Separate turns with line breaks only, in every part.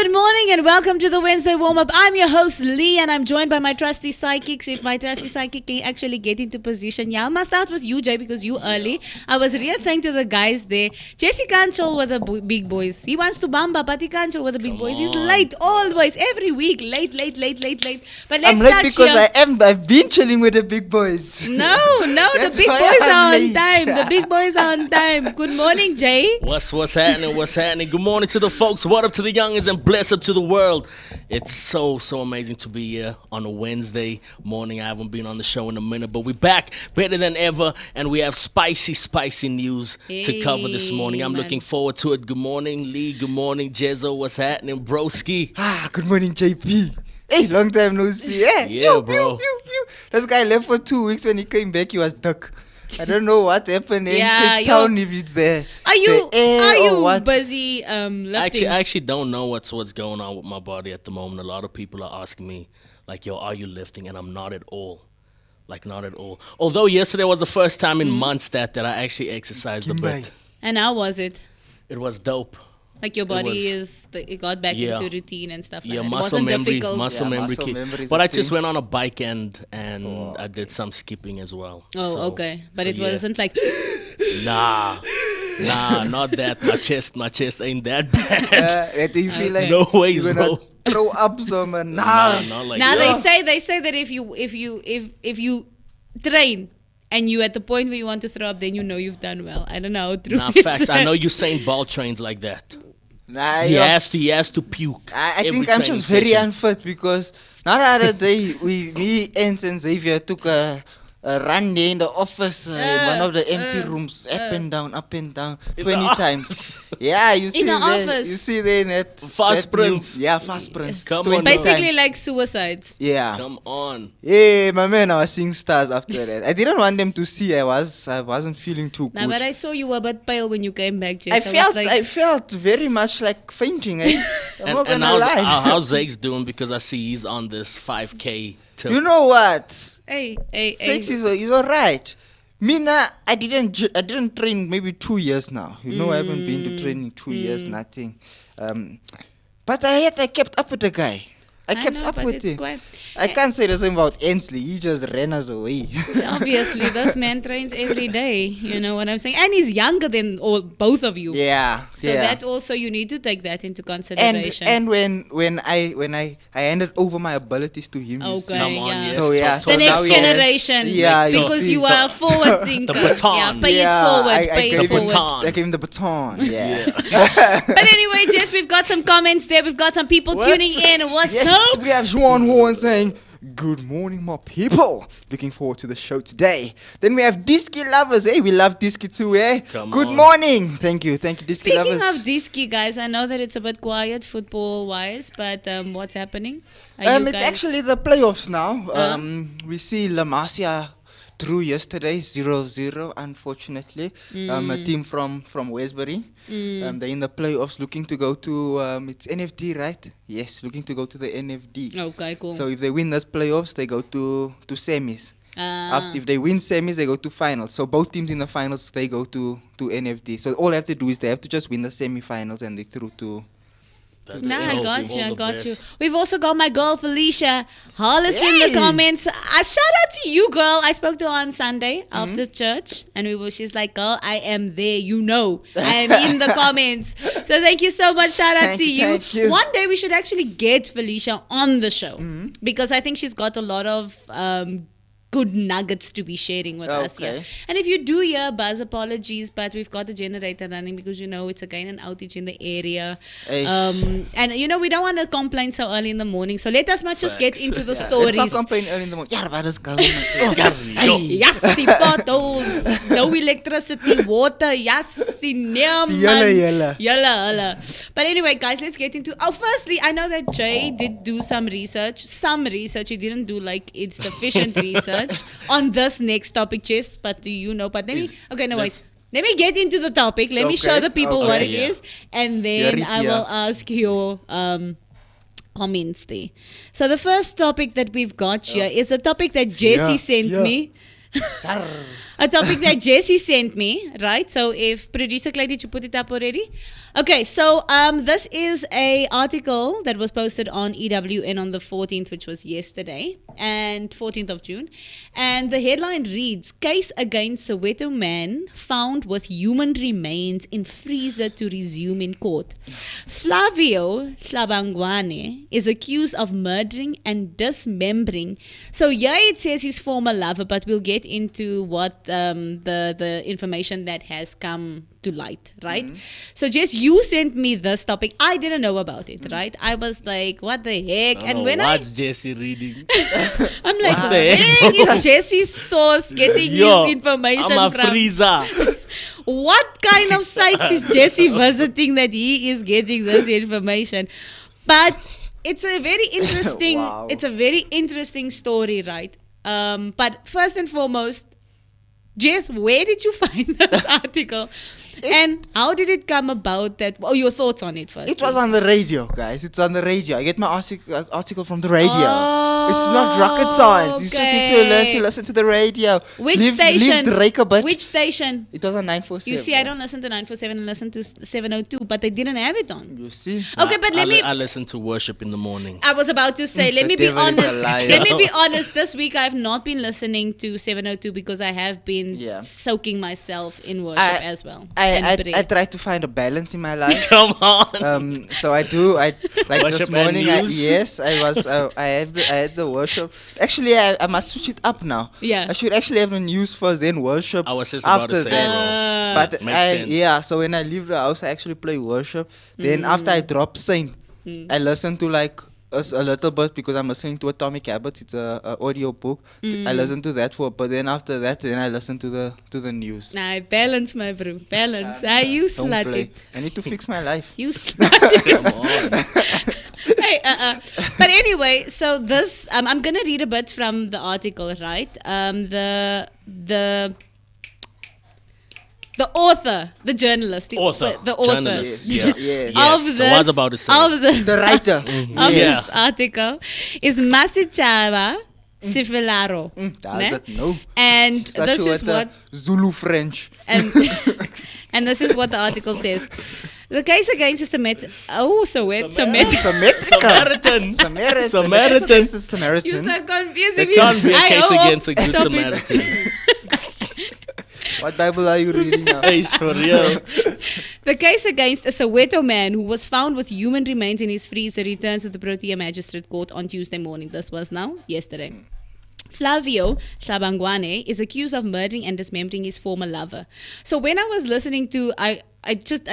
good morning and welcome to the Whensday Warm-Up. I'm your host Lee and I'm joined by my trusty psychics. If my trusty psychic can actually get into position. Yeah, I must start with you, Jay, because you early. I was really saying to the guys there, Jesse can't chill with the big boys. He wants to bamba, but he can't chill with the big boys. He's late always, every week. Late. But let's
I'm late
start
because
here.
I've been chilling with the big boys.
No, the
That's
big
why
boys
I'm
are on
late.
time. The big boys are on time. Good morning, Jay.
What's happening? What's happening? Good morning to the folks. What up to the youngins and bless up to the world. It's so amazing to be here on a Wednesday morning. I haven't been on the show in a minute, but we're back better than ever, and we have spicy news to cover this morning. I'm looking forward to it. Good morning, Lee. Good morning, Jezzo. What's happening, broski?
Good morning, JP. Hey, long time no see. Eh?
Yeah, bro.
Pew. This guy left for 2 weeks. When he came back, he was stuck. I don't know what happened in
Yeah,
Cape Town, if it's there.
Are you
what?
busy lifting?
I actually don't know what's going on with my body at the moment. A lot of people are asking me, like, yo, are you lifting? And I'm not at all. Like, not at all. Although yesterday was the first time in months that I actually exercised a bit.
And how was it?
It was dope.
Like your body it got back into routine and stuff like that. It
muscle
wasn't
memory,
difficult.
muscle memory.
is
But
a
I just
thing.
went on a bike and I did some skipping as well.
Oh,
So-
okay. But
so
it
yeah.
wasn't like
Nah, not that. My chest ain't that bad.
Do you feel like
No ways,
you're gonna
bro.
throw up some?
Nah, not like
now
that.
they say that if you train and you at the point where you want to throw up, then you know you've done well. I don't know how true
Nah,
is
facts. I
that.
know Usain Bolt trains like that.
Nah,
He
you're-
has to puke.
I
every
think I'm
training
just very
session.
unfit because now the other day me and Xavier took a run there in the office, one of the empty rooms, up and down, 20 times. Yeah, you see
the
there,
office.
you see there in that
Fast
that
sprints.
view. Yeah, fast sprints.
Come
20
on,
Basically
times.
like suicides.
Yeah.
Come on.
Yeah, my man, I was seeing stars after that. I didn't want them to see. I wasn't feeling too
Nah,
good.
but I saw you were a bit pale when you came back, Jess.
I felt very much like fainting. Eh? I'm not
And
gonna lie.
how's Zake's doing? Because I see he's on this 5K tip.
You know what?
Hey.
Sex is alright. Mina, I didn't train maybe 2 years now. You know, I haven't been to training 2 years, nothing. But I kept up with the guy. I kept
know,
up
but
with
it's
him.
quite-
I can't say the same about Ainsley. He just ran us away.
Obviously, this man trains every day. You know what I'm saying? And he's younger than both of you.
Yeah.
So
yeah.
that also you need to take that into consideration.
and when I handed over my abilities to him. you see.
Okay,
Come on,
yeah.
yes.
So yeah,
the
so now
next
he has-
generation.
Yeah, you
because
see.
you are a forward thinker.
The baton.
Yeah, pay
Yeah,
it forward.
I
Pay
gave
it
him-
forward.
baton.
I gave him the baton. Yeah.
But anyway, Jess, we've got some comments there. We've got some people
What?
tuning in. What's
Yes,
up?
we have Juan Horn saying, "Good morning, my people. Looking forward to the show today." Then we have Disky lovers. Hey, we love Disky too, eh?
Come
Good
on.
morning. Thank you, Disky
Speaking
lovers.
of Disky, guys, I know that it's a bit quiet football-wise, but what's happening? Are you
It's
guys-
actually the playoffs now. We see La Masia drew yesterday 0-0, unfortunately. A team from Westbury. They're in the playoffs looking to go to, it's NFD, right? Yes, looking to go to the NFD.
Okay, cool.
So if they win those playoffs, they go to semis. If they win semis, they go to finals. So both teams in the finals, they go to NFD. So all they have to do is they have to just win the semifinals and they through to...
Nah, I
All
got
the-
you. I
all the
got
best.
you. We've also got my girl Felicia Hollis in
Hey!
the comments. Shout out to you, girl. I spoke to her on Sunday after church, and she's like, "Girl, I am there. You know, I am in the comments." So thank you so much. Shout out
Thank
to
you,
you.
thank you.
One day we should actually get Felicia on the show because I think she's got a lot of good nuggets to be sharing with us here.
Okay.
And if you do hear buzz, apologies, but we've got the generator running because it's again an outage in the area.
Hey.
And we don't want to complain so early in the morning. So let us not just get
Facts.
into the
Let's not
stories.
complain early in the morning. Yeah, but it's going.
Yes, die potholes, no electricity, water, yes, near
Yalla.
But anyway, guys, let's get into. Firstly, I know that Jay did do some research. He didn't do insufficient research on this next topic, Jess. But do you know? But let me. Okay, no wait. Let me get into the topic. Let me show
Okay,
the people
okay.
what it
Yeah.
is, and then
Yeah,
I will ask your comments there. So the first topic that we've got here is a topic that Jesse sent me. A topic that Jesse sent me, right? So if producer Clay, did you put it up already? Okay, so this is a article that was posted on EWN on the 14th, which was yesterday, and 14th of June. And the headline reads, Case against Soweto man found with human remains in freezer to resume in court. Flavio Hlabangwane is accused of murdering and dismembering. So yeah, it says his former lover, but we'll get into what the information that has come to light, right? So Jess, you sent me this topic. I didn't know about it, right? I was like, what the heck? And when
what's Jesse reading?
I'm like,
What the
where
heck?
is Jesse's source getting
Yo,
his information
I'm a
from?
freezer.
What kind of sites is Jesse visiting that he is getting this information? But it's a very interesting
Wow.
it's a very interesting story, right? But first and foremost, Jess, where did you find this article? And how did it come about that? Oh, your thoughts on it first.
It was on the radio, guys. It's on the radio. I get my article from the radio. It's not rocket science. You just need to learn to listen to the radio.
Which
Leave
station?
Drake a bit.
Which station?
It was on 947.
You see, I don't listen to 947 and listen to 702, but they didn't have it on.
You see?
Okay, but
I listen to worship in the morning.
I was about to say, let
The
me be
devil is a
honest.
liar.
Let me be honest. This week I have not been listening to 702 because I have been
Yeah.
soaking myself in worship as well.
I
prayer.
try to find a balance in my life.
Come on.
So I do. I like
Worship
this
and
morning.
news?
I was. I had the worship. Actually, I must switch it up now.
Yeah.
I should actually have the news first, then worship.
I was just about to
after
say,
that.
bro.
But
Makes sense.
yeah. So when I leave the house, I actually play worship. Then after I drop Saint, I listen to like a little bit because I'm listening to Atomic Habits. It's a audio book. I listen to that for. But then after that, then I listen to the news.
Nah, balance, my bro. Balance. You
Don't
slut
play.
it.
I need to fix my life.
You slut it.
Come on.
Hey, But anyway, so this, I'm going to read a bit from the article, right? The author, the journalist, the author,
Journalist.
Yes.
Yeah.
Yes.
of
Yes,
this,
I was about to say.
of the,
The writer.
of
Yeah.
this article is Masichava Sifilaro.
Does
Ne?
it? No.
And
Start
this
you
is
with the
what
Zulu French.
and and this is what the article says. The case against Soweto. Oh, Soweto.
Samaritan.
Samaritan.
Samaritan.
The
You're
Samaritan.
so confusing
There
me.
can't be a case
hope-
against a good
stop it.
Samaritan.
What Bible are you reading now?
Hey, for real.
The case against a Soweto man who was found with human remains in his freezer returns to the Protea Magistrate Court on Tuesday morning. This was now yesterday. Flavio Hlabangwane is accused of murdering and dismembering his former lover. So when I was listening to, I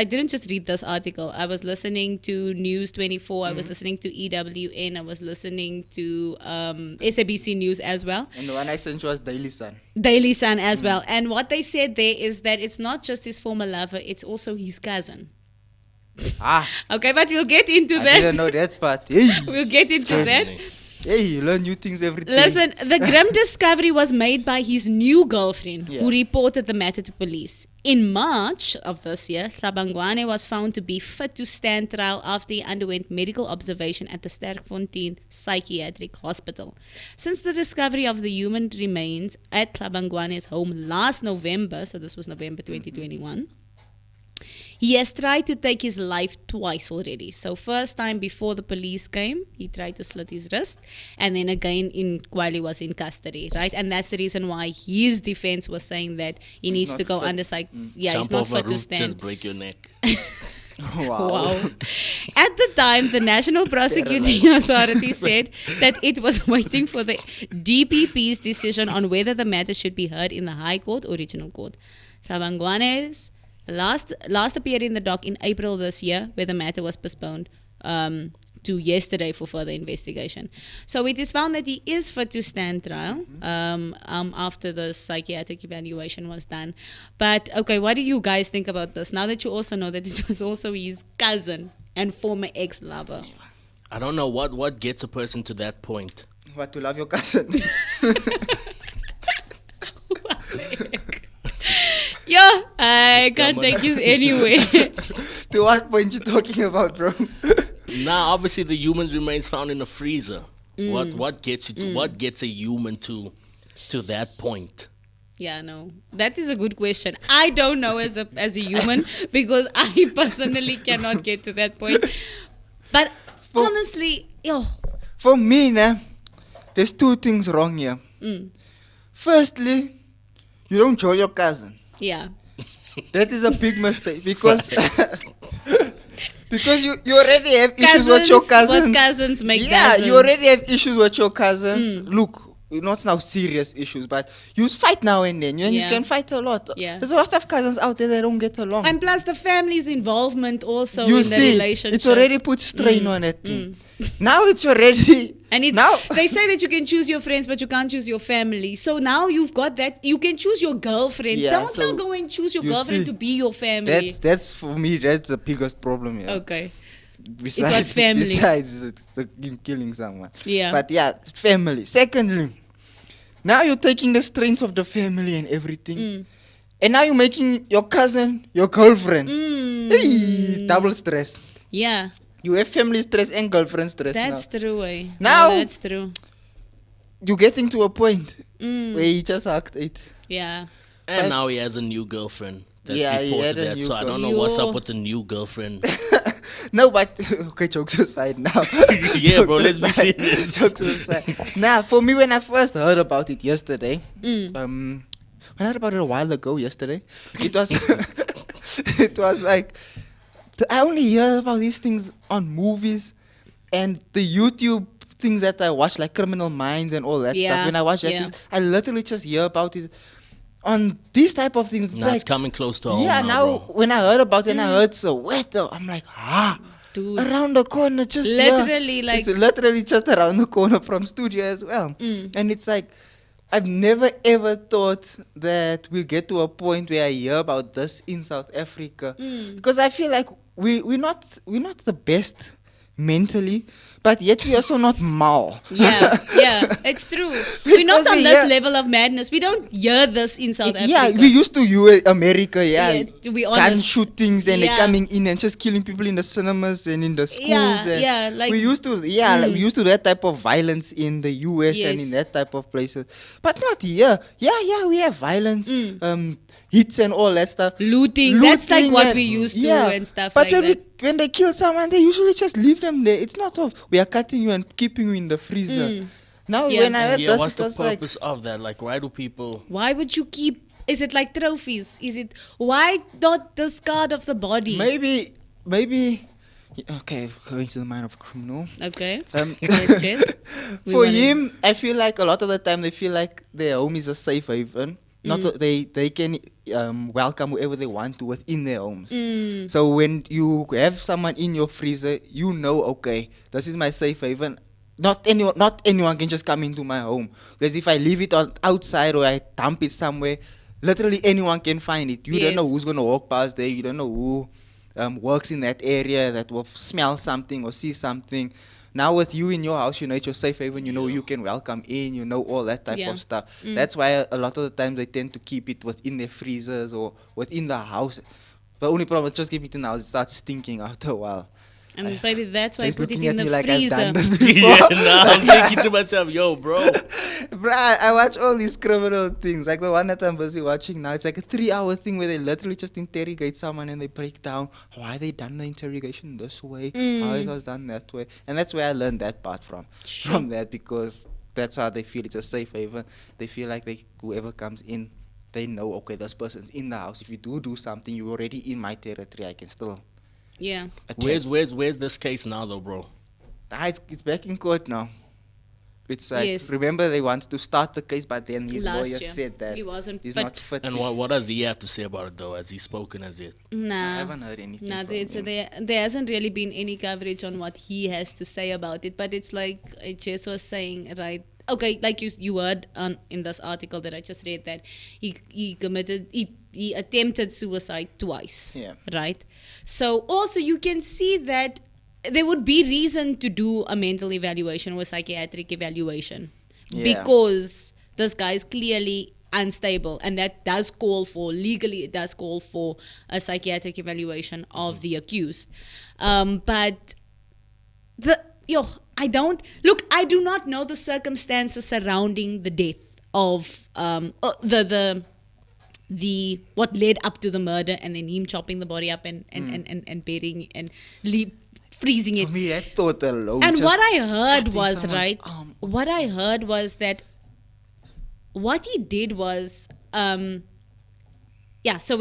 didn't just read this article. I was listening to News 24. I was listening to EWN. I was listening to SABC News as well.
And the one I sent you was Daily Sun.
Daily Sun as well. And what they said there is that it's not just his former lover, it's also his cousin.
Ah,
Okay, but we'll get into
I
that.
didn't know that, but hey,
We'll get into that.
hey, you learn new things every day.
Listen, the grim discovery was made by his new girlfriend,
Yeah.
who reported the matter to police. In March of this year, Hlabangwane was found to be fit to stand trial after he underwent medical observation at the Sterkfontein Psychiatric Hospital. Since the discovery of the human remains at Hlabangwane's home last November, so this was November 2021, he has tried to take his life twice already. So first time before the police came, he tried to slit his wrist, and then again while he was in custody, right? And that's the reason why his defense was saying that he needs
not
to go
fit.
under yeah,
Jump
he's not
off a
fit to
roof,
stand.
just break your neck.
Wow.
Wow. At the time, the National Prosecuting Authority said that it was waiting for the DPP's decision on whether the matter should be heard in the High Court or Regional Court. Hlabangwane's last appeared in the dock in April this year, where the matter was postponed to yesterday for further investigation. So it is found that he is fit to stand trial after the psychiatric evaluation was done. But okay, what do you guys think about this? Now that you also know that it was also his cousin and former ex-lover.
I don't know what gets a person to that point.
What, to love your cousin?
Yeah, I can't take you anyway.
To what point you talking about, bro?
Now, obviously, the human remains found in a freezer. What gets you? What gets a human to that point?
Yeah, no. That is a good question. I don't know as a human because I personally cannot get to that point. But honestly,
For me, there's two things wrong here. Firstly, you don't join your cousin.
yeah.
That is a big mistake because because you already have issues with your cousins.
What cousins make
Yeah,
dozens.
you already have issues with your cousins. Look, not now serious issues, but you fight now and then. You
Yeah.
can fight a lot.
Yeah.
There's a lot of cousins out there that don't get along.
And plus the family's involvement also
You
in the
see,
relationship.
it's already put strain on that thing. Now it's already
And it's
now.
they say that you can choose your friends, but you can't choose your family. So now you've got that. You can choose your girlfriend.
Yeah,
Don't
so
now go and choose your
you
girlfriend
see,
to be your family.
That's for me. That's the biggest problem here.
Okay.
Besides,
family.
Besides the killing someone.
Yeah.
But yeah, family. Secondly, now you're taking the strengths of the family and everything, and now you're making your cousin your girlfriend. Hey, double stress.
Yeah.
You have family stress and girlfriend stress.
That's true, eh?
Now-
No, that's true.
You're getting to a point where you just act it.
Yeah.
And
But-
now he has a new girlfriend. That
Yeah, he
reported
had a
that.
new
So I don't know
girl.
what's
Yo.
up with the new girlfriend.
No, but okay, jokes aside now.
Yeah, bro,
Jokes
let's be
aside.
serious.
Jokes aside. Now, for me, when I first heard about it yesterday, when I heard about it a while ago yesterday, it was it was like I only hear about these things on movies and the YouTube things that I watch, like Criminal Minds and all that
Yeah,
stuff. When I watch that,
yeah.
I literally just hear about it on these type of things. It's
Now
like,
it's coming close to home
yeah,
now,
now
bro.
when I heard about it and I heard Soweto, I'm like,
Dude.
around the corner, just
Literally,
here.
like-
It's literally just around the corner from studio as well. And it's like, I've never ever thought that we'll get to a point where I hear about this in South Africa, because I feel like we're not the best mentally, but yet we're also not mal.
Yeah, it's true. We're not
Because
on
we
this
hear-
level of madness. We don't hear this in South
Yeah,
Africa.
we used to America,
Yeah, to be
gun
honest.
shootings and
Yeah.
they coming in and just killing people in the cinemas and in the schools.
Yeah,
and
yeah, like-
we used to, like, we used to that type of violence in the US and in
Yes.
that type of places, but not here. Yeah, we have violence, hits and all that stuff.
Looting, that's like
Looting
what
and-
we used to
yeah.
and stuff
But
like
when
that.
when they kill someone, they usually just leave them there. It's not of we are cutting you and keeping you in the freezer. Now
Yeah.
when I heard
Yeah,
this,
what's
it
the
was like,
purpose of that? Like, why do people...
Why would you keep? Is it like trophies? Is it why not discard of the body?
maybe. Okay, going to the mind of a criminal.
Okay.
Um,
Yes. We
For
wanna-
him, I feel like a lot of the time they feel like their home is a safe haven. Not that they can welcome whoever they want to within their homes. So when you have someone in your freezer, you know, okay, this is my safe haven. Not anyone can just come into my home. Because if I leave it outside or I dump it somewhere, literally anyone can find it. You don't know
Yes.
who's gonna walk past there. You don't know who works in that area that will smell something or see something. Now with you in your house, you know it's your safe haven, you know you can welcome in, you know all that type
Yeah.
of stuff. That's why a lot of the times they tend to keep it within their freezers or within the house. The only problem is just keep it in the house, it starts stinking after a while.
And maybe that's why I
Jay's
put it
looking
in
at
the
me like I've done
freezer.
this before.
Yeah, nah, I'm thinking to myself, yo, bro.
Bruh, I watch all these criminal things. Like the one that I'm busy watching now, it's like a 3-hour thing where they literally just interrogate someone and they break down why they done the interrogation this way, how it was done that way. And that's where I learned that part from that, because that's how they feel. It's a safe haven. They feel like whoever comes in, they know, okay, this person's in the house. If you do something, you're already in my territory. I can still
Yeah.
attack.
Where's this case now, though, bro?
It's back in court now. It's like,
Yes.
remember they wanted to start the case, but then his
Last
lawyer
year.
said that
He wasn't
he's
fit.
not fit.
And what does he have to say about it, though? Has he spoken as it?
I
Nah.
haven't heard anything.
Nah,
from him.
there hasn't really been any coverage on what he has to say about it. But it's like Jess was saying, right? Okay, like you heard in this article that I just read that he attempted suicide twice.
Yeah.
Right. So also you can see that there would be reason to do a mental evaluation or a psychiatric evaluation
Yeah.
because this guy is clearly unstable, and that does call for legally it does call for a psychiatric evaluation of the accused. But I do not know the circumstances surrounding the death of the what led up to the murder, and then him chopping the body up and burying and freezing it.
For me, I thought alone.
And
just
what I heard
cutting
was,
someone's
right,
arm.
what I heard was that what he did was, so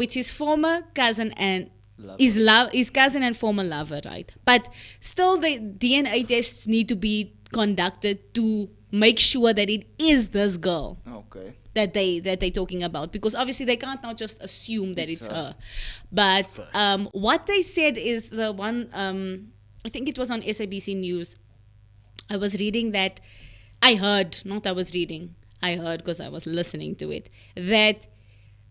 it's his former cousin and his cousin and former lover, right? But still, the DNA tests need to be conducted to make sure that it is this girl
Okay.
that they're talking about, because obviously they can't now just assume that it's her. But what they said is the one, I think it was on SABC News. I was reading that, I heard because I was listening to it, that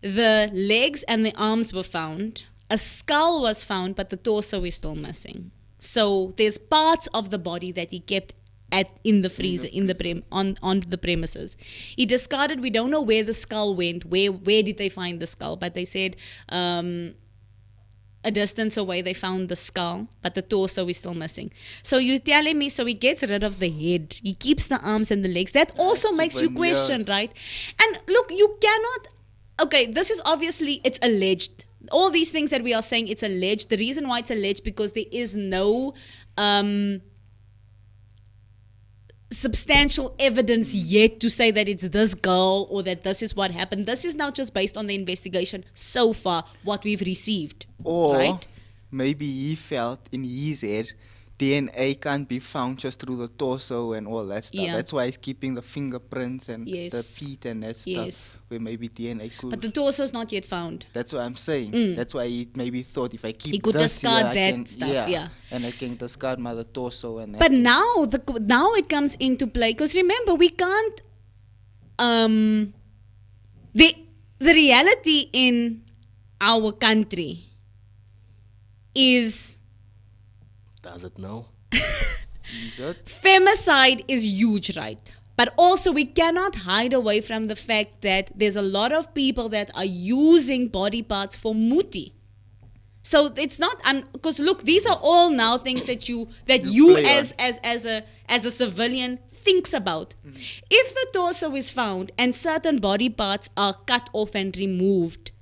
the legs and the arms were found, a skull was found, but the torso is still missing. So there's parts of the body that he kept in the freezer, on the premises. He discarded. We don't know where the skull went. Where did they find the skull? But they said a distance away they found the skull, but the torso is still missing. So you're telling me, so he gets rid of the head, he keeps the arms and the legs. That also makes you question, right? And look, you cannot. Okay, this is obviously, it's alleged. All these things that we are saying, it's alleged. The reason why it's alleged, because there is no substantial evidence yet to say that it's this girl or that this is what happened. This is now just based on the investigation so far, what we've received.
Or
right?
maybe he felt in his head DNA can't be found just through the torso and all that stuff.
Yeah.
That's why he's keeping the fingerprints and
Yes.
the feet and that
Yes.
stuff, where maybe DNA could.
But the torso is not yet found.
That's what I'm saying. That's why he maybe thought if I keep
He could
this
discard
here, I
that
can,
stuff, yeah.
And I can discard my torso and that.
But now it comes into play, because remember, we can't. The reality in our country is
Does it know?
Is it?
femicide is huge, right? But also we cannot hide away from the fact that there's a lot of people that are using body parts for muti. So it's not, because look, these are all now things that you
play
as a civilian thinks about. If the torso is found and certain body parts are cut off and removed,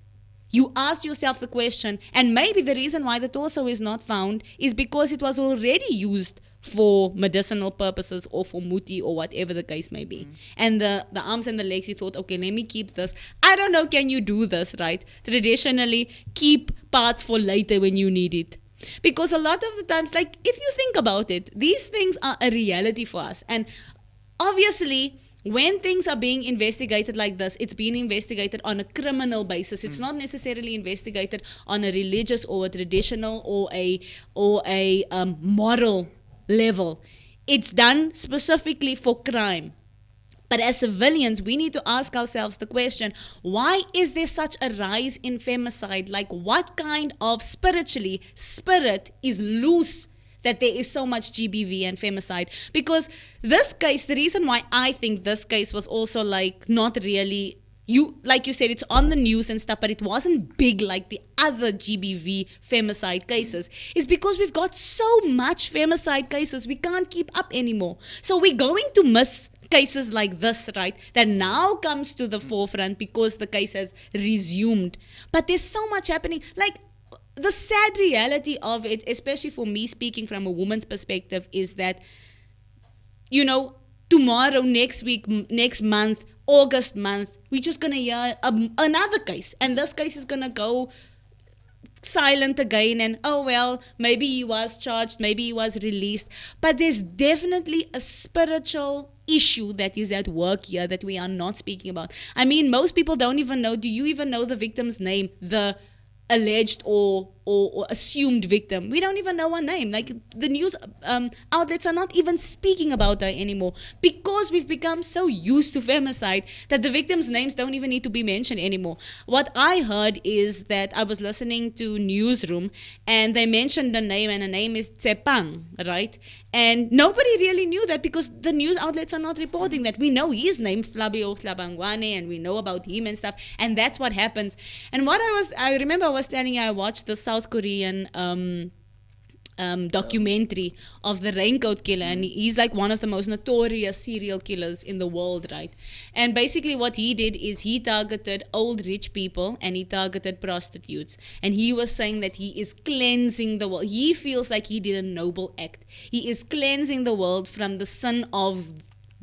you ask yourself the question, and maybe the reason why the torso is not found is because it was already used for medicinal purposes or for muti or whatever the case may be. And the arms and the legs, he thought, okay, let me keep this. I don't know, can you do this, right? Traditionally, keep parts for later when you need it. Because a lot of the times, like, if you think about it, these things are a reality for us. And obviously, when things are being investigated like this, it's being investigated on a criminal basis. It's not necessarily investigated on a religious or a traditional or a moral level. It's done specifically for crime. But as civilians, we need to ask ourselves the question, why is there such a rise in femicide? Like, what kind of spirit is loose that there is so much GBV and femicide? Because this case, the reason why I think this case was also like not really, like you said, it's on the news and stuff, but it wasn't big like the other GBV femicide cases, is because we've got so much femicide cases, we can't keep up anymore. So we're going to miss cases like this, right, that now comes to the forefront because the case has resumed. But there's so much happening. Like, the sad reality of it, especially for me speaking from a woman's perspective, is that, tomorrow, next week, next month, August month, we're just going to hear another case. And this case is going to go silent again. And, oh, well, maybe he was charged, maybe he was released. But there's definitely a spiritual issue that is at work here that we are not speaking about. I mean, most people don't even know. Do you even know the victim's name? The alleged or assumed victim. We don't even know her name. Like, the news outlets are not even speaking about her anymore because we've become so used to femicide that the victims' names don't even need to be mentioned anymore. What I heard is that I was listening to Newsroom and they mentioned the name, and the name is Tsepang, right? And nobody really knew that because the news outlets are not reporting that. We know his name, Flavio Hlabangwane, and we know about him and stuff, and that's what happens. And what I remember I was telling you, I watched the South Korean documentary of the raincoat killer, and he's like one of the most notorious serial killers in the world, right? And basically what he did is he targeted old rich people and he targeted prostitutes, and he was saying that he is cleansing the world. He feels like he did a noble act. He is cleansing the world from the sin of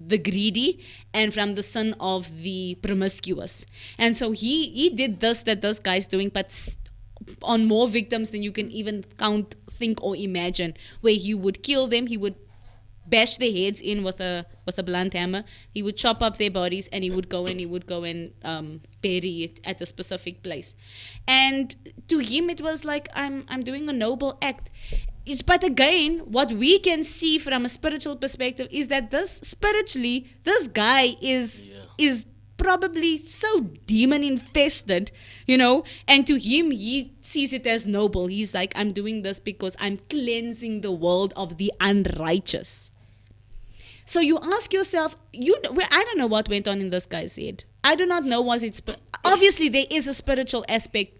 the greedy and from the sin of the promiscuous. And so he did this guy's doing, but on more victims than you can even count, think, or imagine, where he would kill them, he would bash their heads in with a blunt hammer, he would chop up their bodies, and he would go and bury it at a specific place. And to him it was like, I'm doing a noble act. But again, what we can see from a spiritual perspective is that this guy is probably so demon infested, and to him, he sees it as noble. He's like, I'm doing this because I'm cleansing the world of the unrighteous. So you ask yourself, I don't know what went on in this guy's head. I do not know, obviously there is a spiritual aspect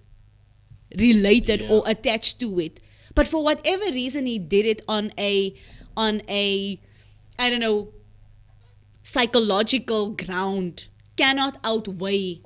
related or attached to it. But for whatever reason, he did it on a I don't know, psychological ground, cannot outweigh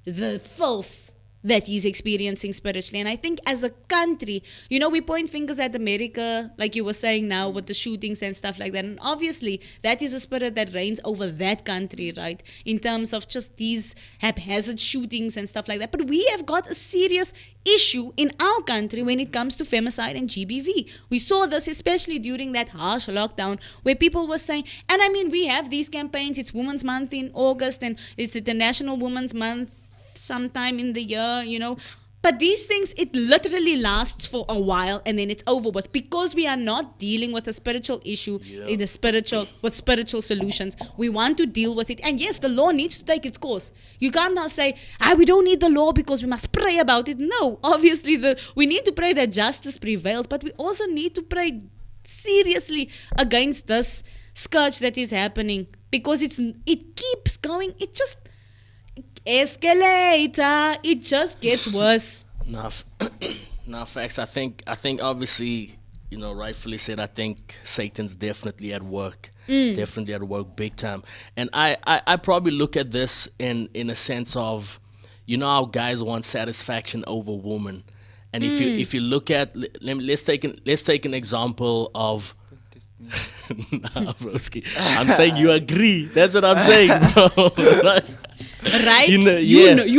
the filth that he's experiencing spiritually. And I think as a country, we point fingers at America, like you were saying now, with the shootings and stuff like that. And obviously, that is a spirit that reigns over that country, right? In terms of just these haphazard shootings and stuff like that. But we have got a serious issue in our country when it comes to femicide and GBV. We saw this especially during that harsh lockdown, where people were saying, and I mean, we have these campaigns, it's Women's Month in August, and it's the National Women's Month sometime in the year, but these things, it literally lasts for a while and then it's over with, because we are not dealing with a spiritual issue with spiritual solutions. We want to deal with it, and yes, the law needs to take its course. You can't now say, we don't need the law because we must pray about it. No, obviously we need to pray that justice prevails, but we also need to pray seriously against this scourge that is happening, because it keeps going. It just escalator. It just gets worse.
Now, facts. I think obviously, rightfully said. I think Satan's definitely at work. Definitely at work, big time. And I probably look at this in a sense of, how guys want satisfaction over women. And if you look at, let's take an example of. Nah, broski. I'm saying you agree. That's what I'm saying, bro.
Right? You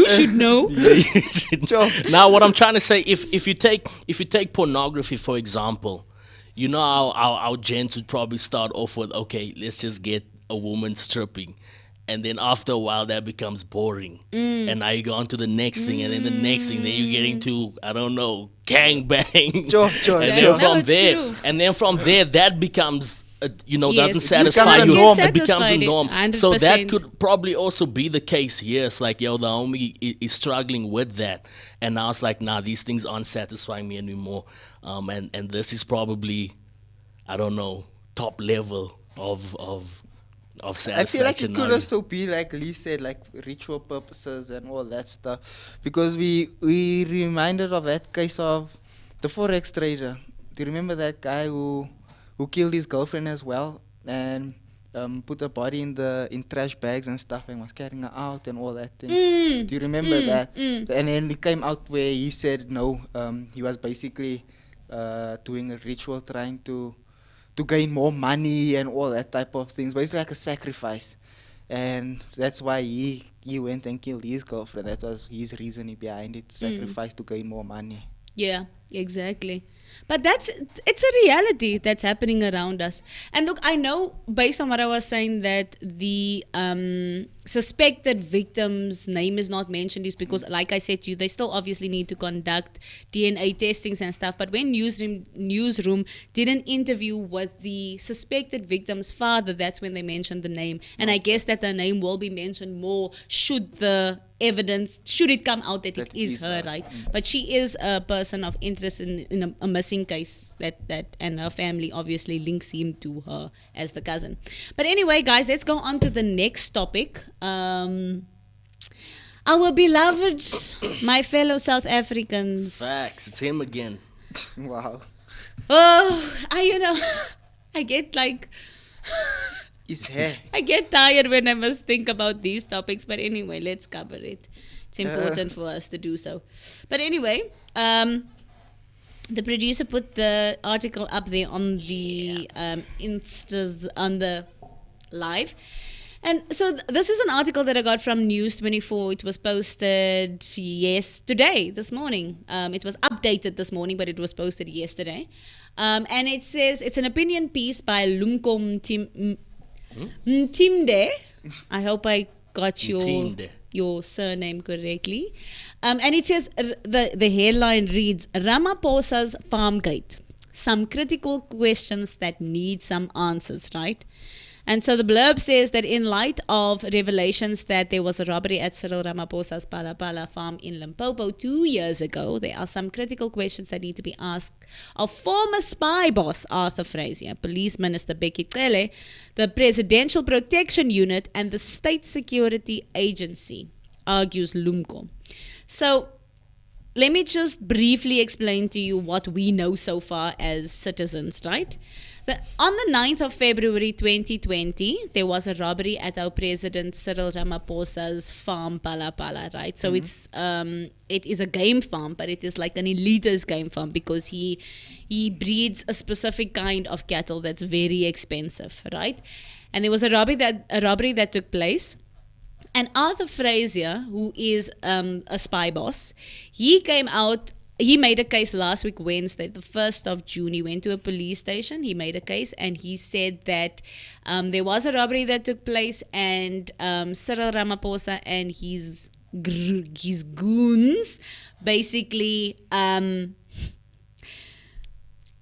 should know.
Yeah, you should know. Now, what I'm trying to say, if you take pornography, for example, our gents would probably start off with, okay, let's just get a woman stripping. And then after a while, that becomes boring. And now you go on to the next thing, and then the next thing. Then you're getting to, I don't know, gangbang. And then from there, that becomes, doesn't satisfy you. It becomes a norm. 100%. So that could probably also be the case here. It's like, the homie is struggling with that. And now it's like, these things aren't satisfying me anymore. And this is probably, I don't know, top level of satisfaction.
I feel like it could also be, like Lee said, like ritual purposes and all that stuff. Because we reminded of that case of the Forex trader. Do you remember that guy who killed his girlfriend as well, and put her body in trash bags and stuff, and was carrying her out and all that thing? Do you remember that? And then it came out where he said no, he was basically doing a ritual, trying to gain more money and all that type of things, but it's like a sacrifice, and that's why he went and killed his girlfriend. That was his reasoning behind it, sacrifice to gain more money.
Yeah, exactly. But it's a reality that's happening around us. And look, I know based on what I was saying that the suspected victim's name is not mentioned is because, like I said to you, they still obviously need to conduct DNA testings and stuff. But when Newsroom did an interview with the suspected victim's father, that's when they mentioned the name. And I guess that the name will be mentioned more should the evidence, should it come out that it is her, right? But she is a person of interest in a missing case that and her family obviously links him to her as the cousin. But anyway, guys, let's go on to the next topic. Our beloved, my fellow South Africans.
Facts, it's him again.
Wow.
Oh, I get
His hair.
I get tired when I must think about these topics. But anyway, let's cover it. It's important for us to do so. But anyway, the producer put the article up there on the Instas on the live. And so this is an article that I got from News 24. It was posted today, this morning. It was updated this morning, but it was posted yesterday. And it says it's an opinion piece by Lumkom Timde. I hope I got your surname correctly. And it says, the headline reads, Ramaphosa's Farm Gate. Some critical questions that need some answers, right? And so the blurb says that in light of revelations that there was a robbery at Cyril Ramaphosa's Phala Phala farm in Limpopo 2 years ago, there are some critical questions that need to be asked of former spy boss Arthur Frazier, Police Minister Becky Cele, the Presidential Protection Unit, and the State Security Agency, argues Lumko. So let me just briefly explain to you what we know so far as citizens, right? On the 9th of February 2020, there was a robbery at our President Cyril Ramaphosa's farm, Phala Phala, right? So it is a game farm, but it is like an elitist game farm because he breeds a specific kind of cattle that's very expensive, right? And there was a robbery that took place. And Arthur Frazier, who is a spy boss, he came out. He made a case last week, Wednesday, the 1st of June. He went to a police station. He made a case and he said that there was a robbery that took place and Cyril Ramaphosa and his goons basically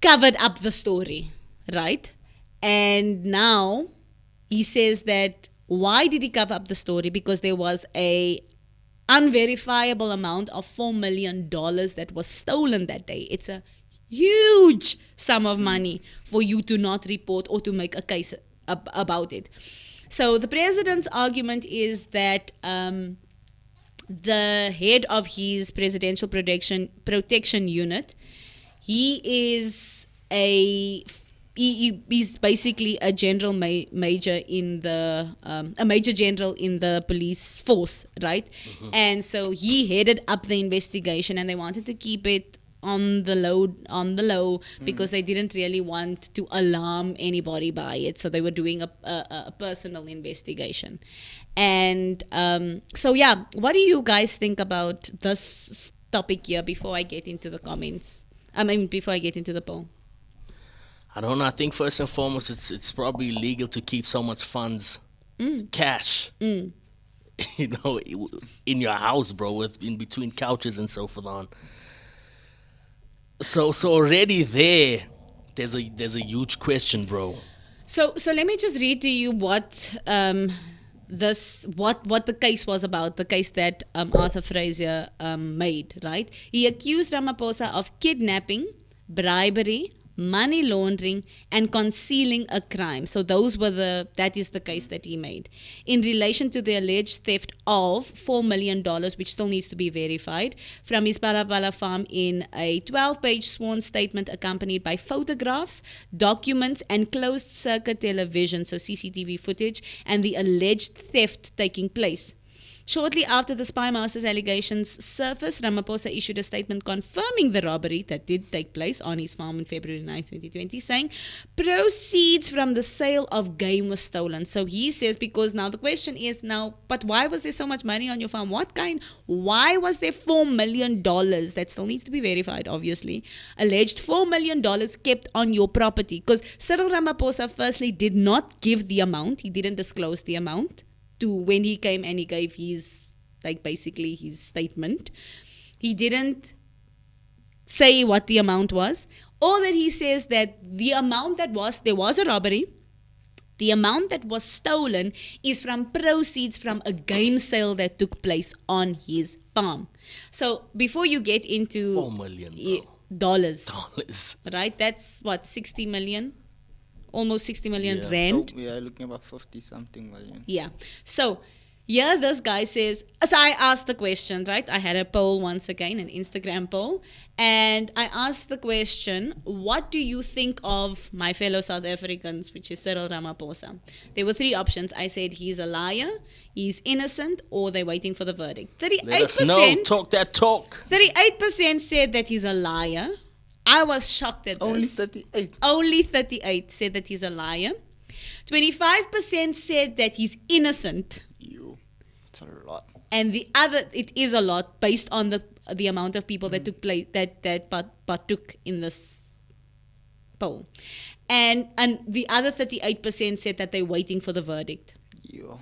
covered up the story, right? And now he says that why did he cover up the story? Because there was a unverifiable amount of $4 million that was stolen that day. It's a huge sum of money for you to not report or to make a case about it. So the president's argument is that the head of his Presidential Protection Unit, he's basically a general major in the a major general in the police force, right? Mm-hmm. And so he headed up the investigation, and they wanted to keep it on the low because they didn't really want to alarm anybody by it. So they were doing a personal investigation. And so yeah, what do you guys think about this topic here before I get into the comments? Before I get into the poll.
I don't know. I think first and foremost, it's probably illegal to keep so much funds, cash, in your house, bro, in between couches and so forth on. So already there's a huge question, bro.
So let me just read to you what the case was about, the case that Arthur Frazier made, right? He accused Ramaphosa of kidnapping, bribery, money laundering, and concealing a crime. So that is the case that he made. In relation to the alleged theft of $4 million, which still needs to be verified, from his Phala Phala farm in a 12-page sworn statement accompanied by photographs, documents, and closed-circuit television, so CCTV footage, and the alleged theft taking place. Shortly after the spy master's allegations surfaced, Ramaphosa issued a statement confirming the robbery that did take place on his farm on February 9, 2020, saying proceeds from the sale of game was stolen. So he says, because now the question is but why was there so much money on your farm? Why was there $4 million? That still needs to be verified, obviously. Alleged $4 million kept on your property. Because Cyril Ramaphosa firstly did not give the amount. He didn't disclose the amount to when he came and he gave his, basically his statement. He didn't say what the amount was. All that he says that the amount there was a robbery, the amount that was stolen is from proceeds from a game sale that took place on his farm. So before you get into
$4 million
dollars, right? That's what, 60 million? Almost 60 million rand.
We are looking about 50 something million.
Yeah. So Yeah, this guy says, so I asked the question, right? I had a poll once again, an Instagram poll. And I asked the question, what do you think of my fellow South Africans, which is Cyril Ramaphosa? There were three options. I said he's a liar, he's innocent, or they're waiting for the verdict.
Let us know. Talk that talk.
38% said that he's a liar. I was shocked at
Only
this.
38.
Only 38 said that he's a liar. 25% said that he's innocent.
It's a lot.
And the other, it is a lot based on the amount of people that took place that partook in this poll, and the other 38% said that they're waiting for the verdict.
Yeah.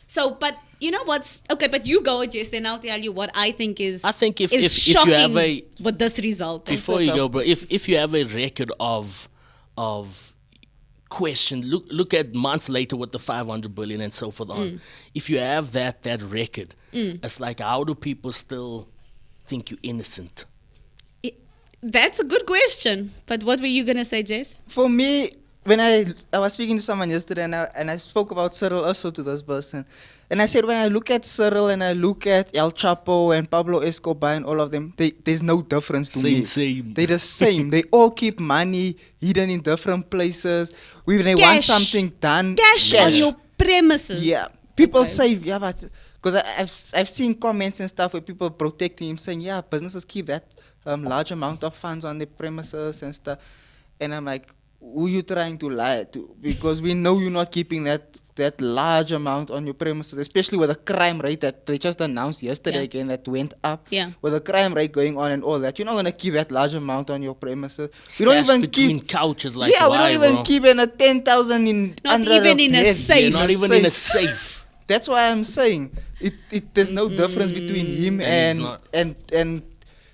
So, but you know what's okay? But you go, Jess. Then I'll tell you what I think is.
I think if
shocking
you have a
with this result.
before you go, bro, if you have a record of question, look at months later with the 500 billion and so forth on. If you have that record, it's like, how do people still think you're innocent?
That's a good question. But what were you gonna say, Jess?
For me, when I was speaking to someone yesterday, and I spoke about Cyril also to this person, and I said, when I look at Cyril and I look at El Chapo and Pablo Escobar and all of them, there's no difference to me.
Same.
They're the same. They all keep money hidden in different places. When they want
Cash.
something done,
Cash on your premises.
Yeah. People
Okay.
say, yeah, but because I've seen comments and stuff where people protecting him, saying, yeah, businesses keep that large amount of funds on their premises and stuff. And I'm like, who you trying to lie to? Because we know you're not keeping that large amount on your premises, especially with the crime rate that they just announced yesterday
Yeah.
again that went up.
Yeah.
With the crime rate going on and all that, you're not going to keep that large amount on your premises. We don't
Stashed
even
between
keep
couches, like,
yeah, we
why,
don't even
bro?
keep in a 10,000 in
Not
under
even
the
in a
bed.
safe.
Not even in a safe.
That's why I'm saying there's no difference between him
And he's not.
and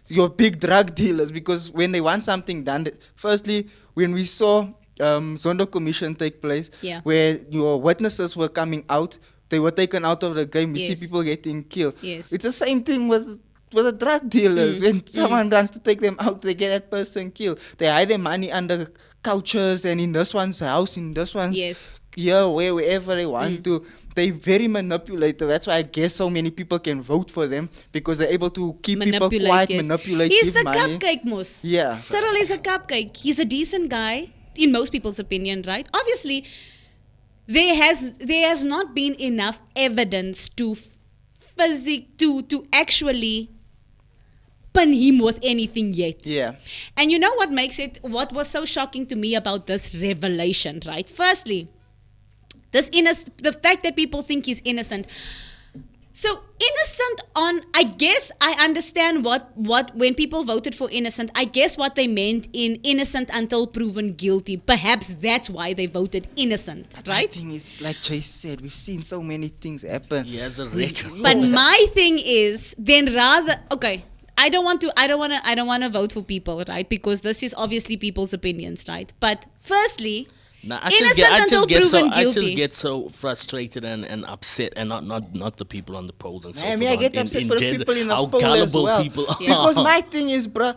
your big drug dealers, because when they want something done, firstly, when we saw Zondo Commission take place,
Yeah.
where your witnesses were coming out, they were taken out of the game. We
Yes.
see people getting killed.
Yes.
It's the same thing with the drug dealers. When someone wants to take them out, they get that person killed. They hide their money under couches and in this one's house, in this one's
Yes.
wherever they want to. They're very manipulative. That's why I guess so many people can vote for them, because they're able to keep people quiet,
yes.
manipulate,
He's
give
the
money.
cupcake moose.
Yeah.
Cyril is a cupcake. He's a decent guy, in most people's opinion, right? Obviously, there has not been enough evidence to actually pin him with anything yet.
Yeah.
And you know what was so shocking to me about this revelation, right? Firstly, the fact that people think he's innocent. So innocent I guess I understand what when people voted for innocent, I guess what they meant in innocent until proven guilty. Perhaps that's why they voted innocent,
But
right?
My thing is, like Chase said, we've seen so many things happen.
He has a record.
But my thing is, then rather, okay, I don't want to vote for people, right? Because this is obviously people's opinions, right? But firstly,
Nah, I
innocent
just
until
get
proven
I
guilty.
just get so frustrated and upset, and not the people on the polls and so
I
forth.
mean, I get
in
upset for the
general.
people in the
How
poll as
gullible
well.
people are.
Because my thing is, bruh,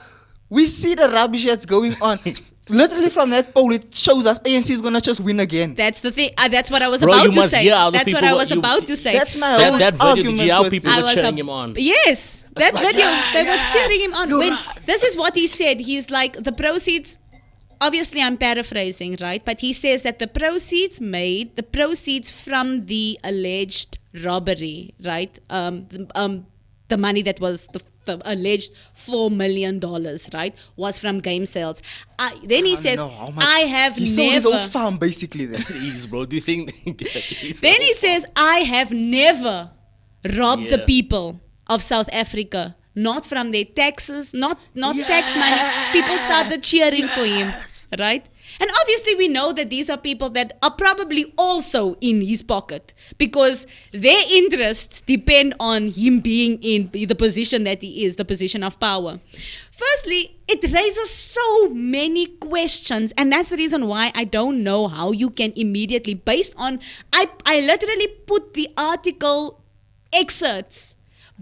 we see the rubbish that's going on. Literally from that poll, it shows us ANC is going to just win again.
That's the thing. That's what I was
Bro, you
about to
must
say.
hear how the
That's what
people
I
were-
was
you-
about to say.
That's my
that
whole
video, did
argument
you how
with
people
it.
I
were
was
cheering him on?
Yes, that
like,
video.
yeah,
They were
yeah.
cheering him on.
You're
When,
right.
this is what he said. He's like, the proceeds. Obviously, I'm paraphrasing, right? But he says that the proceeds from the alleged robbery, right? The money that was the alleged $4 million, right, was from game sales. Then he says,
know how much-
I have
he sold his whole
never.
farm, basically, then.
Please, bro. Do you think?
Then he says, I have never robbed the
Yeah.
people of South Africa. Not from their taxes, not tax money. People started cheering for him, right? And obviously we know that these are people that are probably also in his pocket, because their interests depend on him being in the position that he is, the position of power. Firstly, it raises so many questions, and that's the reason why I don't know how you can immediately, based on, I literally put the article excerpts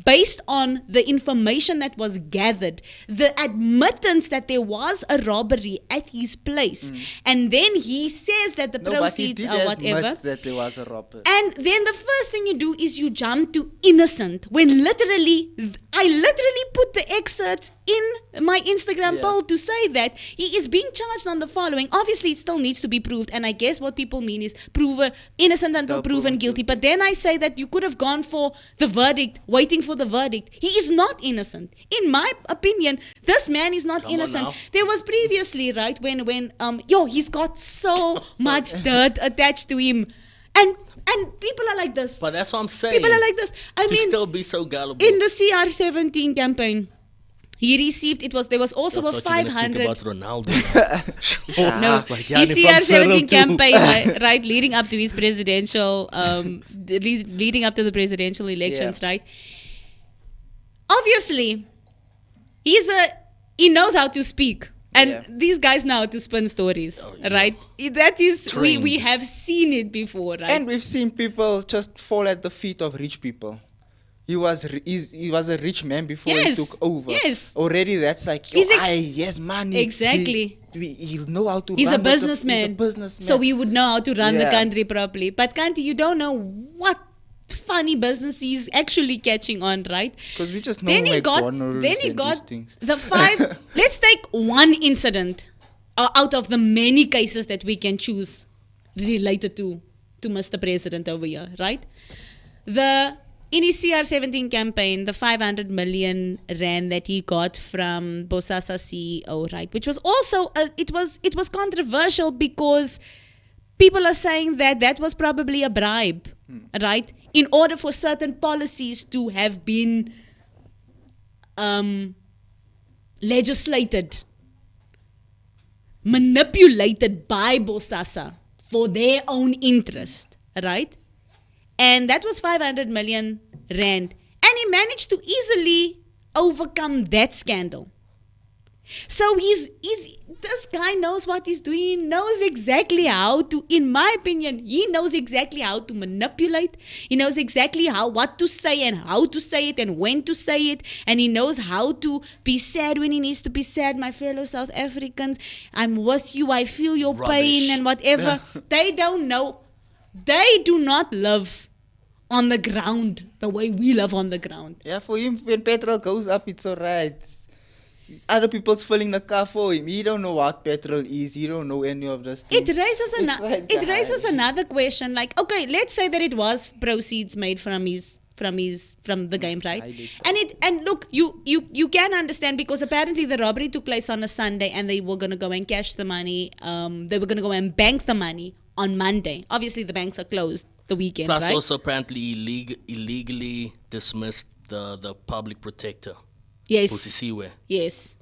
based on the information that was gathered, the admittance that there was a robbery at his place, and then he says that the
No, but he
proceeds
did
are whatever.
admit that there was a robbery.
And then the first thing you do is you jump to innocent, when literally, I literally put the excerpts in my Instagram poll to say that he is being charged on the following. Obviously, it still needs to be proved, and I guess what people mean is innocent until proven guilty. But then I say that you could have gone for the verdict, waiting for the verdict. He is not innocent. In my opinion, this man is not innocent. There was previously, right, when he's got so much dirt attached to him. And people are like this.
But that's what I'm saying.
People are like this. I
to
mean,
still be so gullible.
in the CR17 campaign, he received, there was also a 500.
About Ronaldo.
No, his CR17 campaign, right, leading up to his presidential, leading up to the presidential elections, right? Obviously, he knows how to speak. And these guys know how to spin stories, right? That is, we have seen it before, right?
And we've seen people just fall at the feet of rich people. He was a rich man before he took over.
Yes.
Already that's like, he has money.
Exactly.
He'll know how to
He's
run
a businessman. So we would know how to run the country properly. But Kanti, you don't know what funny business he's actually catching on, right?
Because we just know
Then he got the 5. Let's take one incident out of the many cases that we can choose related to Mr. President over here, right? In his CR17 campaign, the 500 million rand that he got from Bosasa CEO, right, which was also it was controversial because people are saying that was probably a bribe, right? In order for certain policies to have been legislated, manipulated by Bosasa for their own interest, right? And that was 500 million rand. And he managed to easily overcome that scandal. So this guy knows what he's doing. He knows exactly how to, in my opinion, he knows exactly how to manipulate. He knows exactly what to say and how to say it and when to say it. And he knows how to be sad when he needs to be sad. My fellow South Africans, I'm with you. I feel your pain and whatever. They don't know. They do not live on the ground the way we live on the ground.
Yeah, for him, when petrol goes up, it's alright. Other people's filling the car for him. He don't know what petrol is. He don't know any of this thing.
It raises another question. Like, okay, let's say that it was proceeds made from the game, right? And look, you can understand, because apparently the robbery took place on a Sunday and they were gonna go and cash the money. They were gonna go and bank the money on Monday. Obviously, the banks are closed the weekend,
Plus,
right?
also apparently illegally dismissed the public protector.
Yes.
Pusisiwe.
Yes.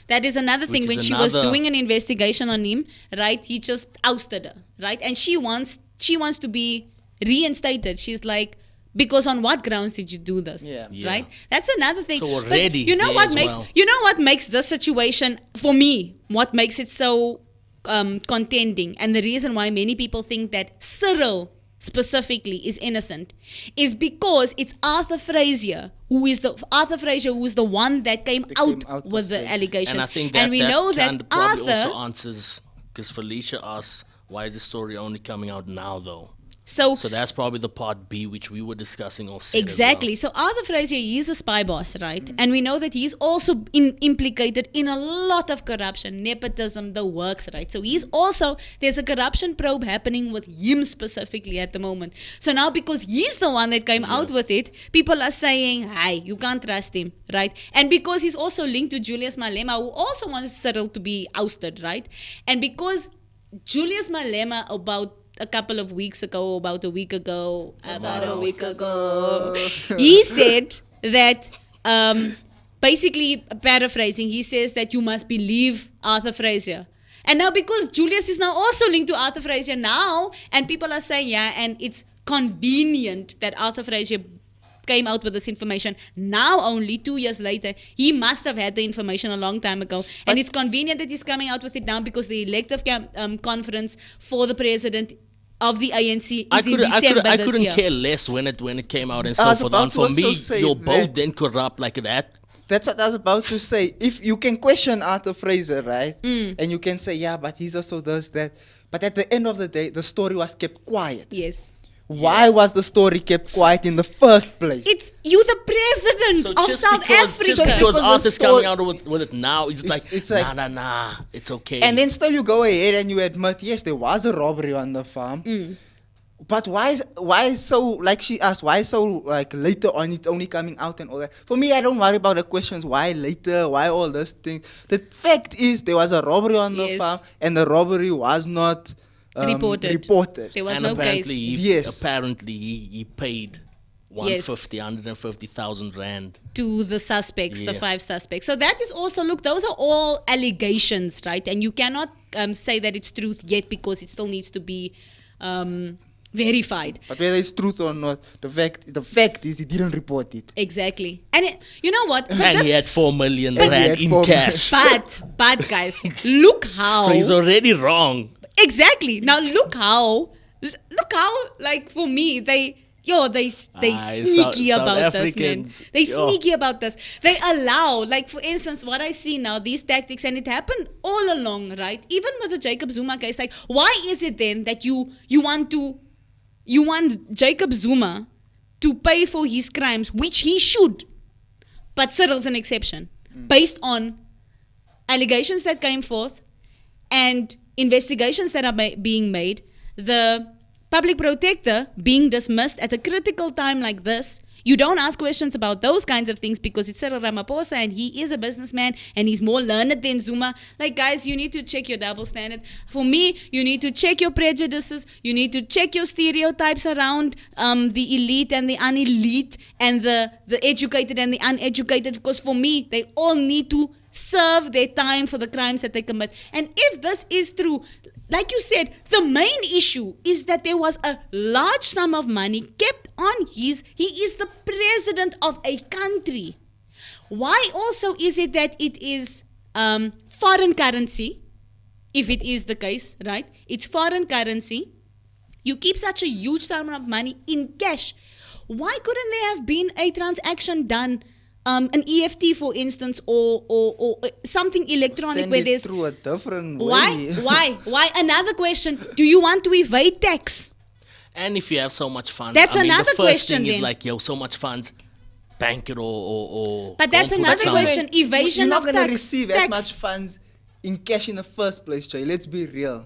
That is another thing. When she was doing an investigation on him, right, he just ousted her, right? And she wants to be reinstated. She's like, because on what grounds did you do this?
Yeah.
Right? That's another thing.
So already,
you know what makes this situation, for me, what makes it so contending, and the reason why many people think that Cyril specifically is innocent, is because it's Arthur Fraser who is the one that came out with the allegations.
And I think that
we know
that
Arthur
also answers, because Felicia asked, why is the story only coming out now though?
So
that's probably the part B, which we were discussing also.
Exactly. So Arthur Fraser, he's a spy boss, right? And we know that he's also implicated in a lot of corruption, nepotism, the works, right? So there's a corruption probe happening with him specifically at the moment. So now, because he's the one that came out with it, people are saying, hey, you can't trust him, right? And because he's also linked to Julius Malema, who also wants Cyril to be ousted, right? And because Julius Malema, about a week ago, he said that, basically paraphrasing, he says that you must believe Arthur Fraser. And now, because Julius is now also linked to Arthur Fraser now, and people are saying, and it's convenient that Arthur Fraser came out with this information now, only 2 years later. He must have had the information a long time ago, and it's convenient that he's coming out with it now, because the elective conference for the president of the ANC
I
is in
couldn't, I,
December
could, I
this
couldn't
year.
care less when it came out and
I
so
was
forth.
about
And
to
for
also
me,
say
you're both
that.
then corrupt like that.
That's what I was about to say. If you can question Arthur Fraser, right?
Mm.
And you can say, yeah, but he's also does that. But at the end of the day, the story was kept quiet.
Yes.
Why was the story kept quiet in the first place?
It's you, the president
So
of
just
South
because,
Africa.
just because
Because the
Arthur's
story-
coming out with it now, it's like, nah, it's okay.
And then still you go ahead and you admit, yes, there was a robbery on the farm.
Mm.
But why so, like she asked, why so like later on it's only coming out and all that? For me, I don't worry about the questions, why later, why all those things. The fact is there was a robbery on the
Yes.
farm and the robbery was not reported.
There was
and
no
apparently,
case
Yes.
he paid 150,000 rand.
to the suspects, the
Yeah.
5 suspects. So that is also, look, those are all allegations, right? And you cannot say that it's truth yet because it still needs to be verified.
But whether it's truth or not, the fact is he didn't report it.
Exactly. And you know what? But,
And
this-
he had 4 million
And he
rand
had
in
4
cash.
but guys, look how.
So he's already wrong.
Exactly. Now look how, like for me, they sneaky
South
about this, man.
Africans,
They
yo.
sneaky about this. They allow, like for instance, what I see now, these tactics, and it happened all along, right? Even with the Jacob Zuma case, like why is it then that you want Jacob Zuma to pay for his crimes, which he should, but Cyril's an exception, based on allegations that came forth and investigations that are being made, the public protector being dismissed at a critical time like this. You don't ask questions about those kinds of things because it's Cyril Ramaphosa and he is a businessman and he's more learned than Zuma. Like, guys, you need to check your double standards. For me, you need to check your prejudices. You need to check your stereotypes around the elite and the unelite and the educated and the uneducated, because for me, they all need to serve their time for the crimes that they commit. And if this is true, like you said, the main issue is that there was a large sum of money kept on he is the president of a country. Why also is it that it is foreign currency, if it is the case, right? It's foreign currency. You keep such a huge sum of money in cash. Why couldn't there have been a transaction done, an EFT, for instance, or something electronic
Send
where
it
there's...
through a different way.
Why? Another question. Do you want to evade tax?
And if you have so much funds,
That's
I mean,
another
the first
question
thing is
then.
like, yo, so much funds, bank it or
But that's
go and put
another
some-
question. Evasion
You're not
of
going to
tax.
receive
tax.
as much funds in cash in the first place, Jay. Let's be real.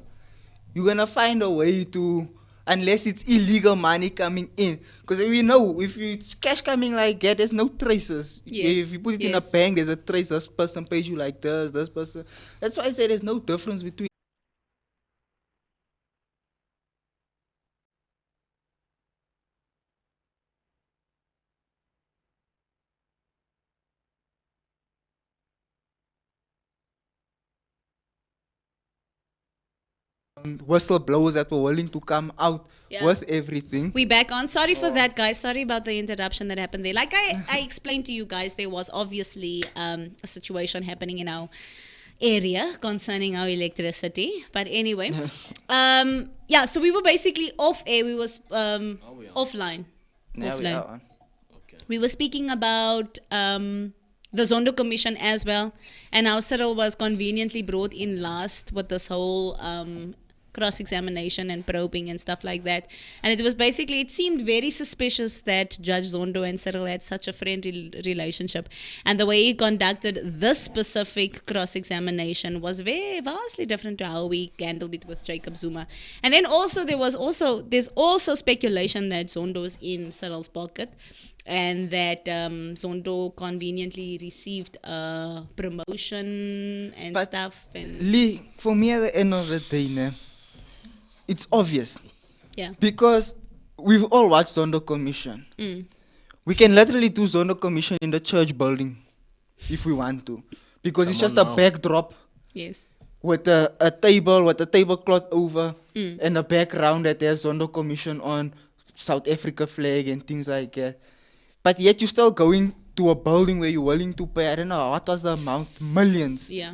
You're going to find a way to, unless it's illegal money coming in. Because we know, if it's cash coming like that, there's no traces.
Yes,
If you put it in a
yes.
bank, there's a trace. This person pays you like this person. That's why I say there's no difference between. Whistleblowers that were willing to come out
Yeah.
with everything.
We back on. Sorry for that, guys. Sorry about the interruption that happened there. Like I explained to you guys, there was obviously a situation happening in our area concerning our electricity. But anyway, yeah. So we were basically off air. We was offline.
Now we
Offline.
are on.
We were speaking about the Zondo Commission as well, and how Cyril was conveniently brought in last with this whole cross-examination and probing and stuff like that. And it was basically, it seemed very suspicious that Judge Zondo and Cyril had such a friendly relationship. And the way he conducted this specific cross-examination was very vastly different to how we handled it with Jacob Zuma. And then also there's also speculation that Zondo's in Cyril's pocket, and that Zondo conveniently received a promotion and
But
stuff. And
Lee, for me at the end of the day, ne, it's obvious.
yeah.
Because we've all watched Zondo Commission. We can literally do Zondo Commission in the church building if we want to. Because it's
Come
just
on
a
now.
backdrop
Yes.
with a table, with a tablecloth over, and a background that there's Zondo Commission on, South Africa flag and things like that. But yet you're still going to a building where you're willing to pay, I don't know, what was the amount? Millions.
Yeah.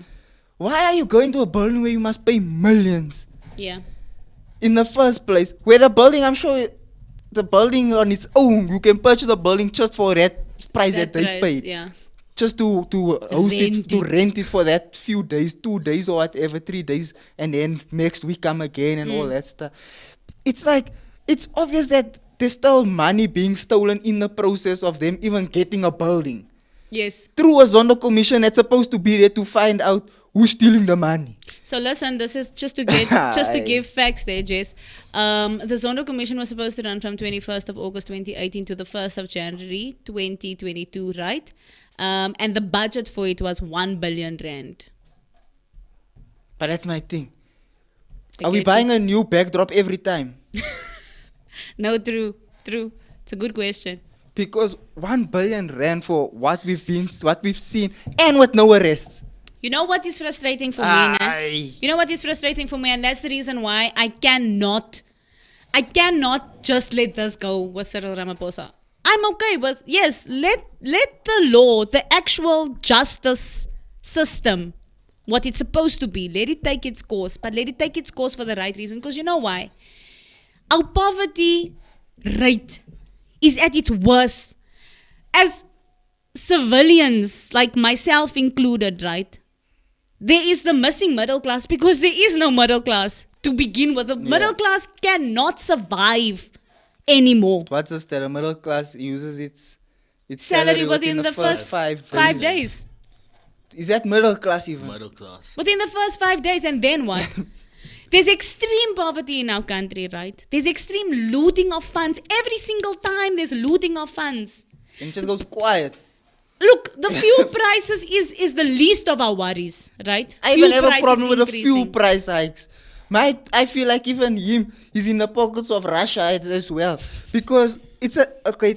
Why are you going to a building where you must pay millions?
Yeah.
in the first place. Where the building, I'm sure the building on its own, you can purchase a building just for that price that they paid.
Yeah.
Just to host
Rent
to
it.
rent it for that few days, 2 days or whatever, 3 days, and then next week come again and all that stuff. It's like, it's obvious that there's still money being stolen in the process of them even getting a building.
Yes.
Through a Zondo commission that's supposed to be there to find out who's stealing the money.
So listen, this is just to give facts there, Jess. The Zondo Commission was supposed to run from 21st of August 2018 to the 1st of January 2022, right? And the budget for it was 1 billion rand.
But that's my thing.
I
Are we
get
buying
you.
a new backdrop every time?
No, true. It's a good question.
Because 1 billion rand for what we've seen, and with no arrests.
You know what is frustrating for me, nah?
Aye.
You know what is frustrating for me, and that's the reason why I cannot just let this go with Cyril Ramaphosa. I'm okay with, yes, let the law, the actual justice system, what it's supposed to be, let it take its course, but let it take its course for the right reason. Because you know why? Our poverty rate is at its worst. As civilians, like myself included, right? There is the missing middle class because there is no middle class to begin with. The middle class cannot survive anymore.
What's this that a middle class uses its
Salary within the first 5 days.
Is that middle class even?
Middle class.
Within the first 5 days, and then what? There's extreme poverty in our country, right? There's extreme looting of funds. Every single time there's looting of funds.
And it just goes quiet.
Look, the fuel prices is the least of our worries, right?
I
Fuel
even have a
prices
problem with the fuel
increasing.
price hikes. I feel like even him is in the pockets of Russia as well. Because it's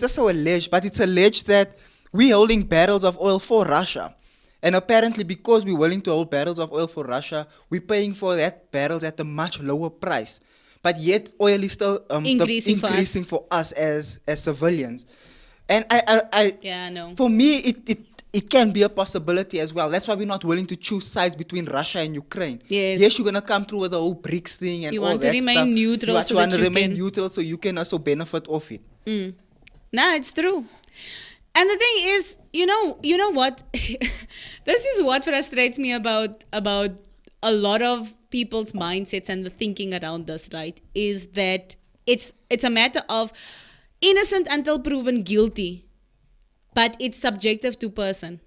also alleged, but it's alleged that we're holding barrels of oil for Russia. And apparently because we're willing to hold barrels of oil for Russia, we're paying for that barrels at a much lower price. But yet oil is still increasing for us as civilians. And
Yeah, no.
for me, it can be a possibility as well. That's why we're not willing to choose sides between Russia and Ukraine.
Yes.
Yes, you're going to come through with the whole BRICS thing and
You
all
want to
that
remain
stuff.
neutral
You
so
want
that
to
you
remain
can-
neutral so you can also benefit off it.
Nah, it's true. And the thing is, you know what? This is what frustrates me about a lot of people's mindsets and the thinking around this, right? Is that it's a matter of innocent until proven guilty, but it's subjective to person.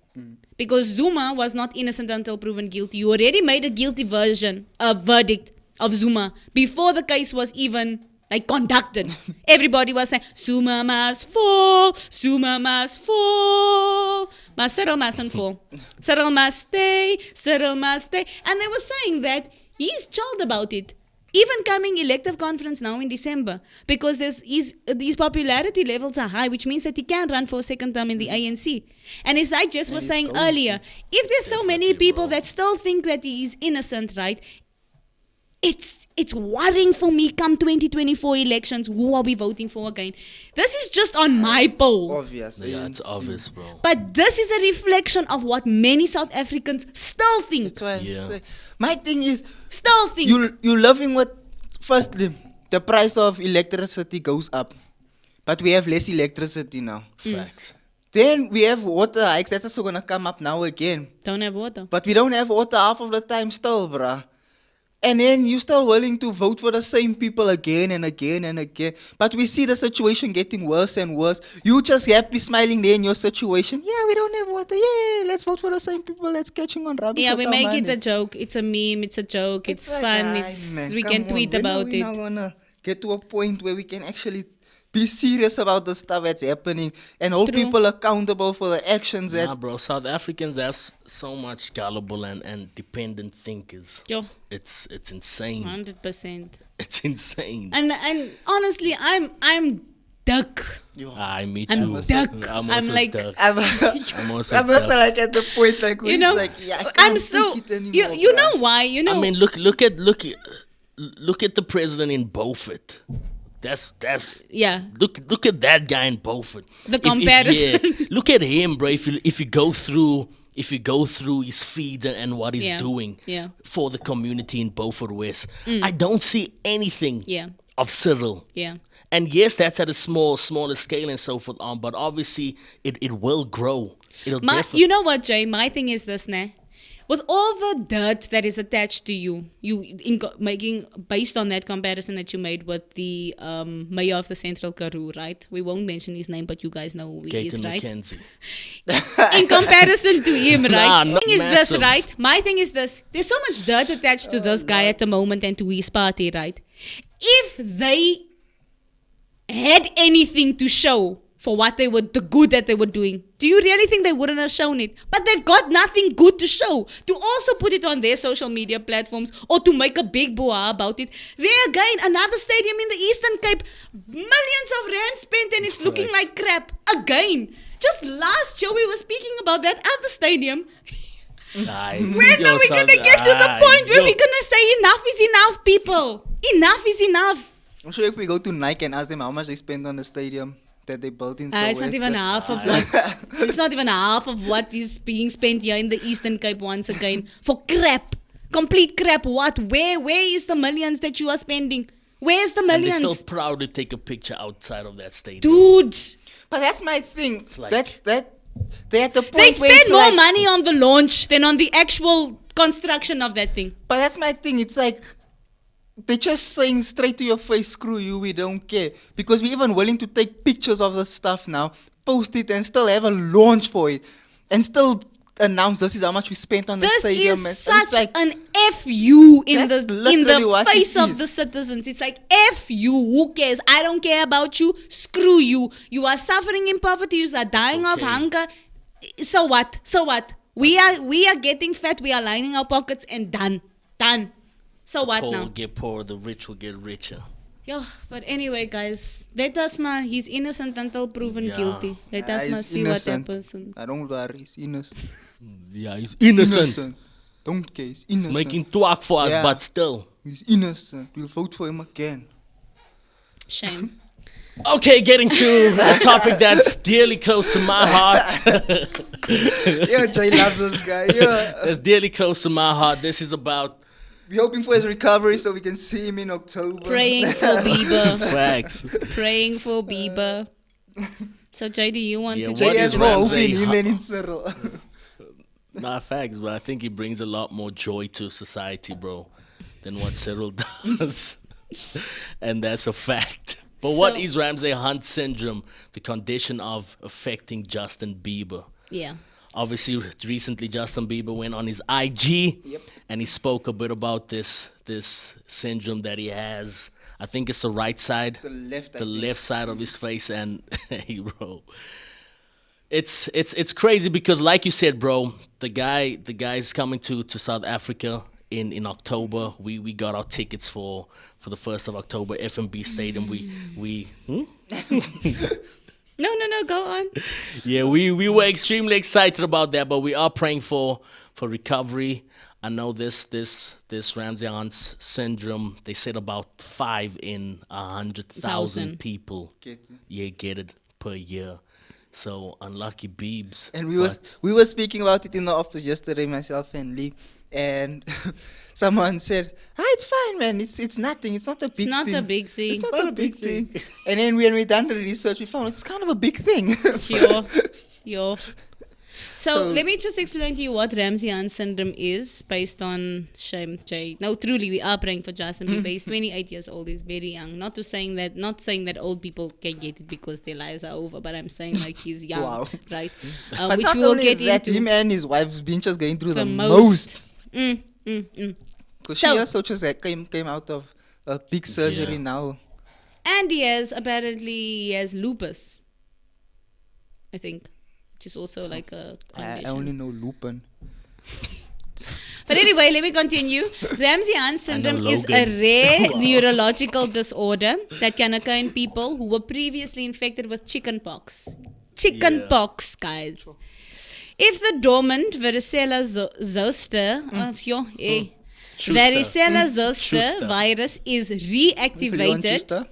Because Zuma was not innocent until proven guilty. You already made a verdict of Zuma before the case was even conducted. Everybody was saying, Zuma must fall, Zuma must fall. But Cyril mustn't fall. Cyril must stay, Cyril must stay. And they were saying that he's chilled about it. Even coming elective conference now in December, because these popularity levels are high, which means that he can run for a second term in the ANC. And as I just was saying earlier, if there's so many people that still think that he is innocent, right? It's worrying for me come 2024 elections, who are we voting for again? This is just on my poll.
Obvious.
Yeah, it's obvious, bro.
But this is a reflection of what many South Africans still think.
That's why
Yeah.
I'm saying. My thing is,
Still think.
you're loving what, firstly, the price of electricity goes up. But we have less electricity now.
Facts.
Then we have water hikes. That's also going to come up now again.
Don't have water.
But we don't have water half of the time still, bruh. And then you're still willing to vote for the same people again and again and again. But we see the situation getting worse and worse. You just happy smiling there in your situation. Yeah, we don't have water. Yeah, let's vote for the same people. Let's catching on rubbish.
Yeah,
with
we
our
make
money.
it a joke. It's a meme. It's a joke. It's
like,
fun.
aye, man,
We
come
can
on.
tweet
When are
about
we now
it.
gonna get to a point where we can actually be serious about the stuff that's happening and hold
True.
people accountable for the actions that
Nah, bro. South Africans have so much gullible and dependent thinkers.
Yo,
It's insane.
100%.
It's insane.
And honestly, I'm duck.
Me too.
I'm duck.
I'm
I'm
also
like-
duck.
I'm,
I'm also
I'm also
duck.
like at the point like where
You know,
it's like, yeah, I can't
I'm
take
so
it anymore,
you
bruh.
know why? You know.
I mean, look at the president in Beaufort. That's
yeah.
Look at that guy in Beaufort.
The comparison.
Look at him, bro. If you go through if you go through his feed and what he's
Yeah.
doing
Yeah.
for the community in Beaufort West, I don't see anything
Yeah.
of Cyril.
Yeah.
And yes, that's at a smaller scale and so forth on, but obviously it will grow. It'll
You know what, Jay? My thing is this, ne? With all the dirt that is attached to you, making based on that comparison that you made with the mayor of the Central Karoo, right? We won't mention his name, but you guys know who he is,
Gaten
right?
McKenzie.
In comparison to him, right?
Nah,
My
not
thing is this,
massive.
right? My thing is this. There's so much dirt attached to this guy at the moment and to his party, right? If they had anything to show for what they were, the good that they were doing, do you really think they wouldn't have shown it? But they've got nothing good to show. To also put it on their social media platforms or to make a big boa about it. There again, another stadium in the Eastern Cape, millions of rand spent and it's looking like crap. Again, just last year we were speaking about that other stadium.
Nice.
When are we going to get to the point where we're going to say enough is enough, people? Enough is enough.
I'm sure if we go to Nike and ask them how much they spend on the stadium that they built in Soweto.
It's not even half of what. It's not even half of what is being spent here in the Eastern Cape once again for crap, complete crap. What? Where is the millions that you are spending? Where's the
And they're
millions,
still proud to take a picture outside of that stadium.
dude?
But that's my thing.
like-
They're at the point
They
where
spend
it's
more
like,
money on the launch than on the actual construction of that thing.
But that's my thing. It's like they're just saying straight to your face, screw you, we don't care. Because we're even willing to take pictures of the stuff now, post it, and still have a launch for it, and still announce this is how much we spent on the
This
stadium.
is
and it's
such
like,
an FU in
That's
the
literally what it
face of
is.
the citizens. It's like FU. Who cares? I don't care about you. Screw you. You are suffering in poverty. You are dying of
Okay.
hunger. So what? So what? We are getting fat. We are lining our pockets and done. So what
Poor
now?
will get poorer, the rich will get richer.
Yeah, but anyway, guys, let us he's innocent until proven
Yeah.
guilty. Let us
he's
see
innocent.
what happens.
I don't worry, he's innocent.
Yeah, he's innocent.
Don't care, he's innocent.
Making talk for us,
Yeah.
but still.
He's innocent. We'll vote for him again.
Shame.
Okay, getting to a topic that's dearly close to my heart.
Yeah, Jay loves this guy. Yeah.
That's dearly close to my heart. This is about
We're hoping for his recovery so we can see him in October.
Praying for Bieber.
facts.
Praying for Bieber. So, Jay, do you want
Yeah,
to
what
Jay
get
has
is
more
into
hope
Ramsey?
in him than in Cyril.
Not facts, but I think he brings a lot more joy to society, bro, than what Cyril does. And that's a fact. But what
So-
is Ramsey Hunt syndrome? The condition of affecting Justin Bieber.
Yeah.
Obviously, recently Justin Bieber went on his IG
Yep.
and he spoke a bit about this syndrome that he has. I think it's the right side,
The left, I
the
think.
left side of his face, and hey, bro, it's crazy because, like you said, bro, the guy's coming to South Africa in October. We got our tickets for the 1st of October, FNB Stadium. We
No, go on.
Yeah, we were extremely excited about that, but we are praying for recovery. I know this Ramsey Hunt syndrome. They said about 5 in 100,000
Thousand.
people. Get it per year. So unlucky Biebs.
And we were speaking about it in the office yesterday, myself and Lee, and someone said, it's fine, man. It's nothing. It's not a big thing.
It's not a big thing.
It's not a big thing. And then when we done the research, we found it's kind of a big thing.
Yo. So let me just explain to you what Ramsey Hunt syndrome is based on Shame Jay. No, truly, we are praying for Justin Bieber. He's 28 years old. He's very young. Not saying that old people can get it because their lives are over, but I'm saying like he's young,
Wow.
right?
But
Which
not
we will
only
get
that,
into
him and his wife's been just going through the
the
most.
most.
Because
So-
she also just came out of a big surgery
Yeah.
now.
And he has lupus, I think, which is also like a
I
condition.
only know Lupin.
But anyway, let me continue. Ramsey Hunt syndrome is a
Logan.
rare neurological disorder that can occur in people who were previously infected with chickenpox. Chickenpox, guys. If the dormant varicella zoster, varicella zoster
Schuster.
virus is
Leon
reactivated,
Schuster.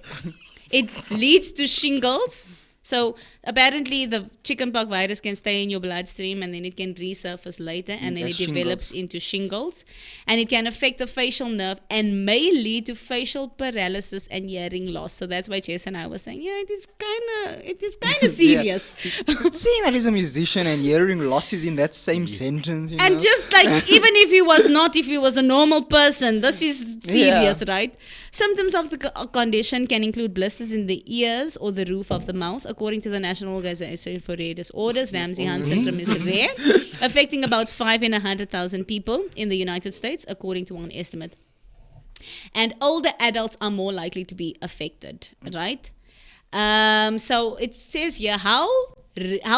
it leads to shingles. So apparently the chickenpox virus can stay in your bloodstream and then it can resurface later and then it develops into shingles, and it can affect the facial nerve and may lead to facial paralysis and hearing loss. So that's why Jess and I were saying, yeah, it is kind of serious.
Seeing that he's a musician and hearing losses in that same sentence,
and just like, even if he was a normal person, this is serious, right? Symptoms of the condition can include blisters in the ears or the roof of the mouth. According to the National Organization for Rare Disorders, Ramsay-Hunt syndrome is rare, affecting about 5 in 100,000 people in the United States, according to one estimate. And older adults are more likely to be affected, right? So it says here, how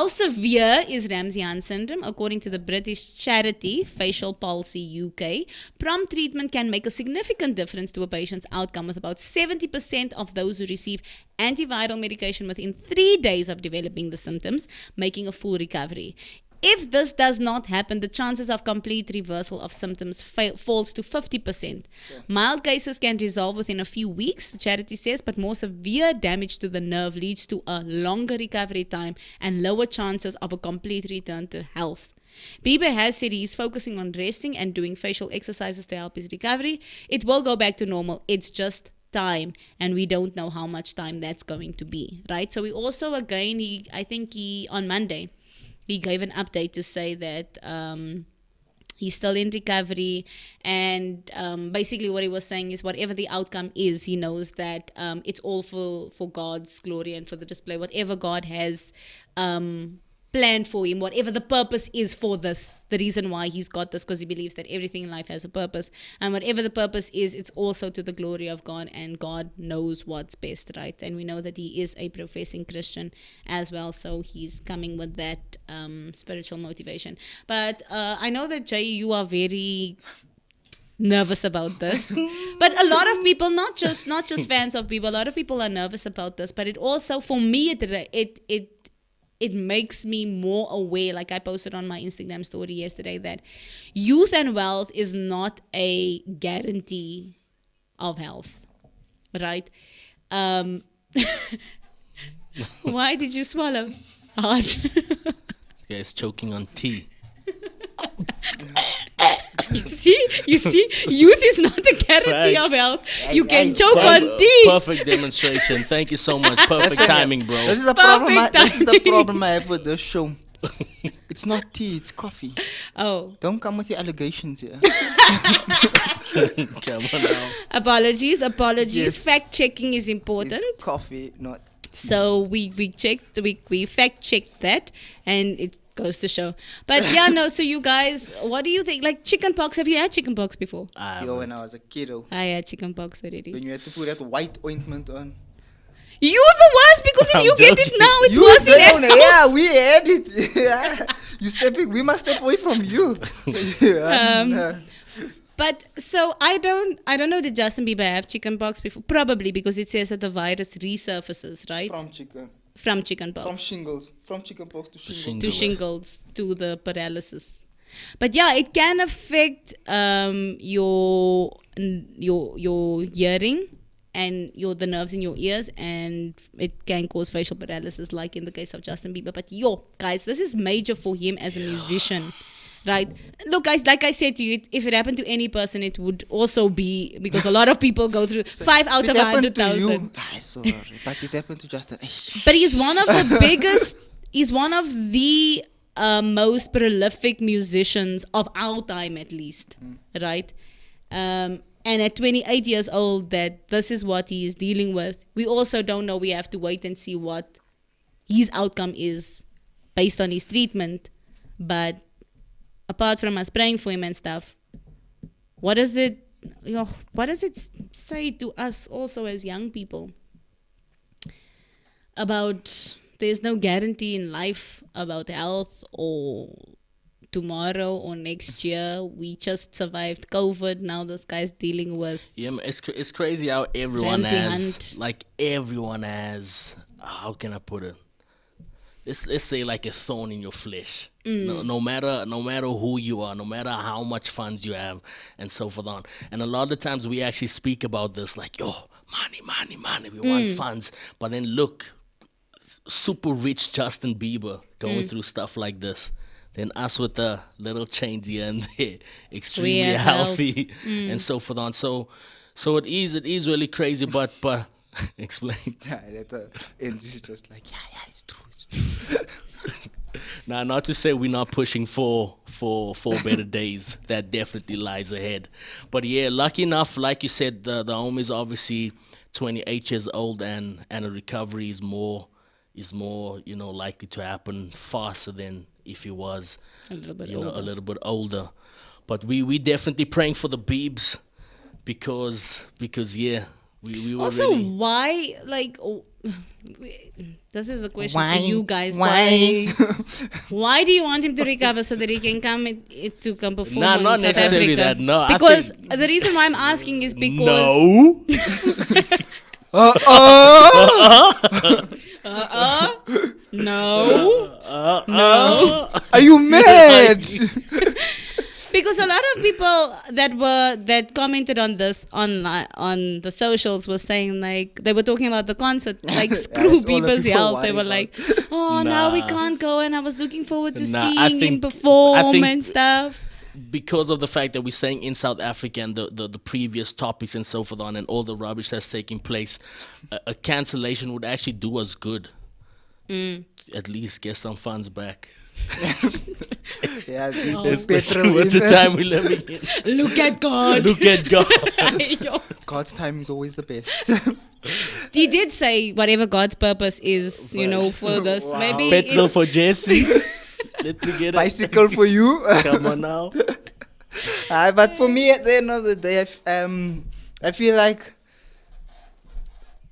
severe is Ramsay-Hunt syndrome? According to the British charity Facial Palsy UK, prompt treatment can make a significant difference to a patient's outcome, with about 70% of those who receive antiviral medication within 3 days of developing the symptoms making a full recovery. If this does not happen, the chances of complete reversal of symptoms falls to 50%. Mild cases can resolve within a few weeks, the charity says, but more severe damage to the nerve leads to a longer recovery time and lower chances of a complete return to health. Bieber has said he's focusing on resting and doing facial exercises to help his recovery. It will go back to normal. It's just time, and we don't know how much time that's going to be, right? So we also, again, on Monday, he gave an update to say that he's still in recovery, and basically what he was saying is whatever the outcome is, he knows that it's all for God's glory and for the display. Whatever God has planned for him, whatever the purpose is for this, the reason why he's got this, because he believes that everything in life has a purpose, and whatever the purpose is, it's also to the glory of God, and God knows what's best, right? And we know that he is a professing Christian as well, so he's coming with that spiritual motivation. But I know that, Jay, you are very nervous about this, but a lot of people, not just fans of Bieber, a lot of people are nervous about this. But it also, for me, it makes me more aware, like I posted on my Instagram story yesterday, that youth and wealth is not a guarantee of health, right? Why did you swallow hard?
Yeah, it's choking on tea.
You see, youth is not a guarantee of health. You can choke on tea.
Perfect demonstration. Thank you so much. Perfect timing, bro.
This is the problem I have with the show. It's not tea, it's coffee.
Oh.
Don't come with your allegations here.
Come on now.
Apologies.
Yes.
Fact checking is important.
It's coffee, not tea.
So we fact checked that, and it goes to show. But yeah, no, so you guys, what do you think? Like chickenpox, have you had chickenpox before?
When I was a kiddo.
I had chickenpox already.
When you had to put that white ointment on.
You're the worst, because if you get it now, it's worse in adults.
Yeah, we had it. Yeah. We must step away from you.
But so I don't know, did Justin Bieber have chickenpox before? Probably, because it says that the virus resurfaces, right? From chickenpox.
From shingles. From chickenpox to shingles.
To shingles, to the paralysis. But yeah, it can affect your hearing and the nerves in your ears, and it can cause facial paralysis, like in the case of Justin Bieber. But guys, this is major for him as a musician. Right. Look, guys, like I said to you, if it happened to any person, it would also be, because a lot of people go through 5 out of 100,000.
Sorry, but it happened to Justin.
But he's one of the biggest, he's one of the most prolific musicians of our time, at least. Right. And at 28 years old, that this is what he is dealing with. We also don't know. We have to wait and see what his outcome is based on his treatment. But apart from us praying for him and stuff, what does it say to us also as young people about there's no guarantee in life about health or tomorrow or next year? We just survived COVID. Now this guy's dealing with
it's crazy how everyone has how can I put it? Let's say like a thorn in your flesh. No matter who you are, no matter how much funds you have, and so forth on. And a lot of times we actually speak about this like, money. We want funds. But then look, super rich Justin Bieber going through stuff like this than us with a little change here and there, extremely
Weird
healthy and so forth on. So it is really crazy, but explain.
Yeah, and it's just like, yeah, it's true. It's true.
Now, not to say we're not pushing for better days. That definitely lies ahead. But yeah, lucky enough, like you said, the home is obviously 28 years old, and a recovery is more likely to happen faster than if he was
A little bit
a
older.
little bit older. But we definitely praying for the Beebs because yeah, we were
Also,
really.
why, like, this is a question
Why?
for you guys.
Why?
Why do you want him to recover so that he can come perform
Nah,
in
not
South
necessarily
Africa?
that, no, I
Because
think-
the reason why I'm asking is because
No.
no, no.
Are you mad?
Because a lot of people that commented on this online on the socials were saying, like, they were talking about the concert, like, screw
that's all the
Bieber's
people
health. They were
worry
like, oh, now we
Nah.
can't go, and I was looking forward to
Nah, I
seeing him
think-
perform
I think-
and stuff.
Because of the fact that we're staying in South Africa and the previous topics and so forth on and all the rubbish that's taking place, a cancellation would actually do us good. At least get some funds back.
Yeah,
Especially
petrol
with
in
the
there.
time we're living in.
Look at God.
Look at God.
God's time is always the best.
He did say whatever God's purpose is, for this.
Wow.
Maybe
Petrol
it's,
for Jesse. Let me get it.
Bicycle for you.
Come on now.
But for me, at the end of the day, I feel like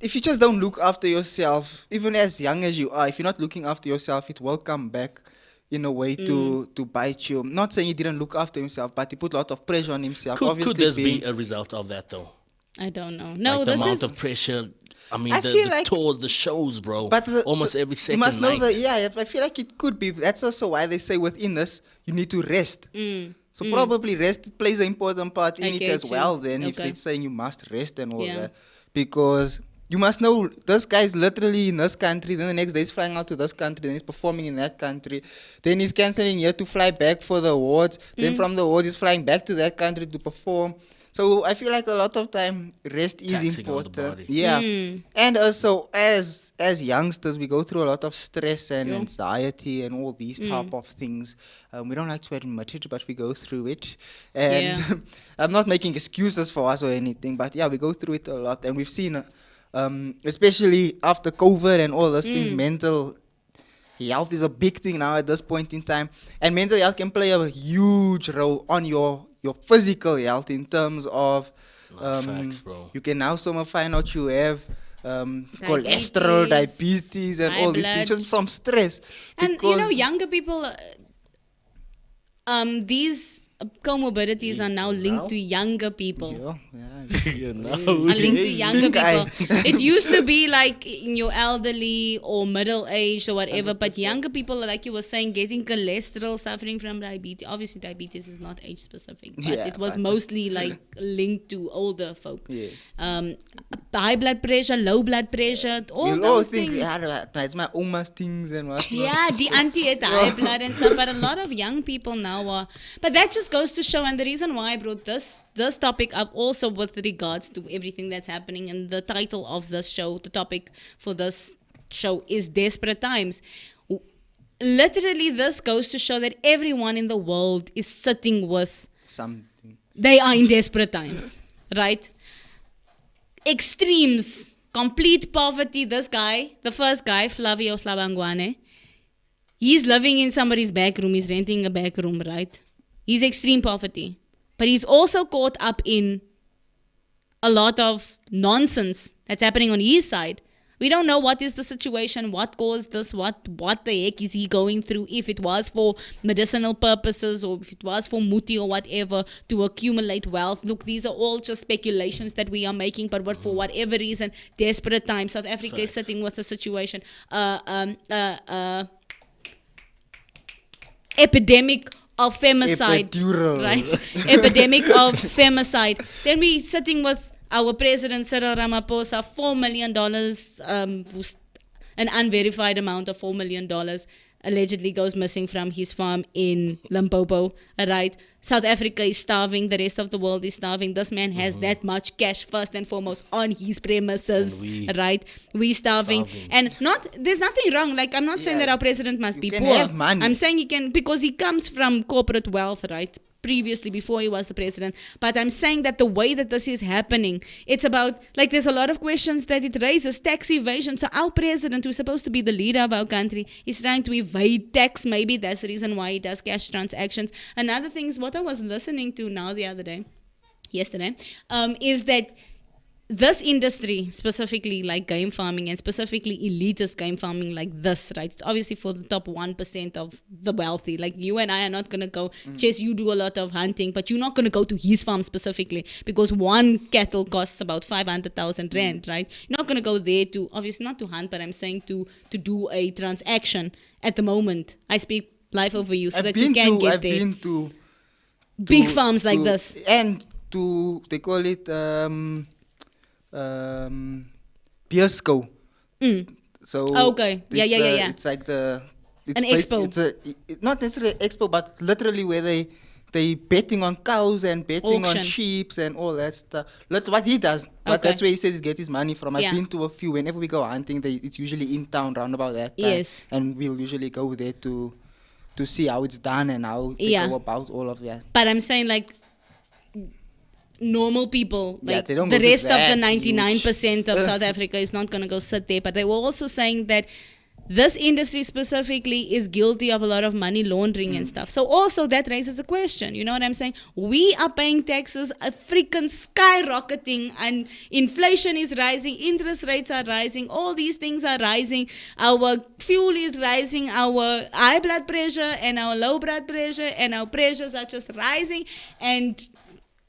if you just don't look after yourself, even as young as you are, if you're not looking after yourself, it will come back in a way to bite you. I'm not saying he didn't look after himself, but he put a lot of pressure on himself.
Could
Obviously,
this
being,
be a result of that though?
I don't know. No,
Like the
this
amount
is
of pressure. I mean,
I
the
feel like-
tours, the shows, bro.
But
almost every second
you must know
night.
that. Yeah, I feel like it could be. That's also why they say within this you need to rest. So probably rest plays an important part in
I
it
get
as
you.
well. Then if
Okay.
it's saying you must rest and all
Yeah.
that, because you must know this guy's literally in this country. Then the next day he's flying out to this country. Then he's performing in that country. Then he's canceling here to fly back for the awards. Then from the awards he's flying back to that country to perform. So I feel like a lot of time rest is
Taxing on the
important.
body.
Yeah. And also as youngsters we go through a lot of stress and anxiety and all these type of things. We don't like to admit it, but we go through it. And
Yeah.
I'm not making excuses for us or anything, but yeah, we go through it a lot. And we've seen, especially after COVID and all those things, mental health is a big thing now at this point in time. And mental health can play a huge role on your physical health in terms of
Facts, bro.
you can now somehow find out you have cholesterol, diabetes, and
high
all these things
blood.
just from stress.
and
Because-
younger people. These comorbidities are now linked to younger people.
Yeah.
You know.
Are linked to younger
Think I-
people. It used to be like in your elderly or middle age or whatever, but younger people, like you were saying, getting cholesterol, suffering from diabetes. Obviously, diabetes is not age specific, but
Yeah,
it was
but-
mostly like linked to older folk.
Yes.
High blood pressure, low blood pressure, all
You'll
those
always think,
things.
yeah, it's my Uma's things and what.
Yeah, the anti high blood and stuff. But a lot of young people now are. But that just goes to show, and the reason why I brought this topic up also with regards to everything that's happening, and the title of this show, the topic for this show is Desperate Times. Literally, this goes to show that everyone in the world is sitting with,
Something.
they are in desperate times, right? Extremes, complete poverty. This guy, the first guy, Flavio Hlabangwane, he's living in somebody's back room. He's renting a back room, right? He's extreme poverty. But he's also caught up in a lot of nonsense that's happening on his side. We don't know what is the situation, what caused this, what the heck is he going through, if it was for medicinal purposes or if it was for muti or whatever to accumulate wealth. Look, these are all just speculations that we are making, but for whatever reason, desperate times. South Africa is sitting with a situation. Epidemic of femicide.
Epidural.
Right? Epidemic of femicide. Then we sitting with our president Cyril Ramaphosa, $4 million, an unverified amount of $4 million allegedly goes missing from his farm in Limpopo, right? South Africa is starving. The rest of the world is starving. This man has that much cash, first and foremost, on his premises, right? We starving. And there's nothing wrong. Like, I'm not saying that our president must be poor.
Have money.
I'm saying he can, because he comes from corporate wealth, right? Previously, before he was the president. But I'm saying that the way that this is happening, it's about, like, there's a lot of questions that it raises. Tax evasion. So our president, who's supposed to be the leader of our country, is trying to evade tax. Maybe that's the reason why he does cash transactions. Another thing is what I was listening to now the other day, yesterday, is that this industry, specifically like game farming and specifically elitist game farming like this, right? It's obviously for the top 1% of the wealthy. Like you and I are not going to go, Chess, you do a lot of hunting, but you're not going to go to his farm specifically because one cattle costs about 500,000 rand, right? You're not going to go there to, obviously not to hunt, but I'm saying to do a transaction at the moment. I speak life over you so that you can get there.
I've been to
big farms like this.
And they call it... Biosco. So
okay, yeah.
It's like an
expo.
It's not necessarily an expo, but literally where they betting on cows and betting on sheep and all that stuff. That's what he does. But that's where he says he gets his money from. I've been to a few. Whenever we go hunting, it's usually in town round about that time.
Yes.
And we'll usually go there to see how it's done and how they go about all of that.
But I'm saying, like, normal people, like
they don't
the
go to
rest of the
that
99% of South Africa is not going to go sit there. But they were also saying that this industry specifically is guilty of a lot of money laundering and stuff. So also that raises a question. You know what I'm saying? We are paying taxes, a freaking skyrocketing, and inflation is rising, interest rates are rising, all these things are rising. Our fuel is rising, our high blood pressure and our low blood pressure and our pressures are just rising, and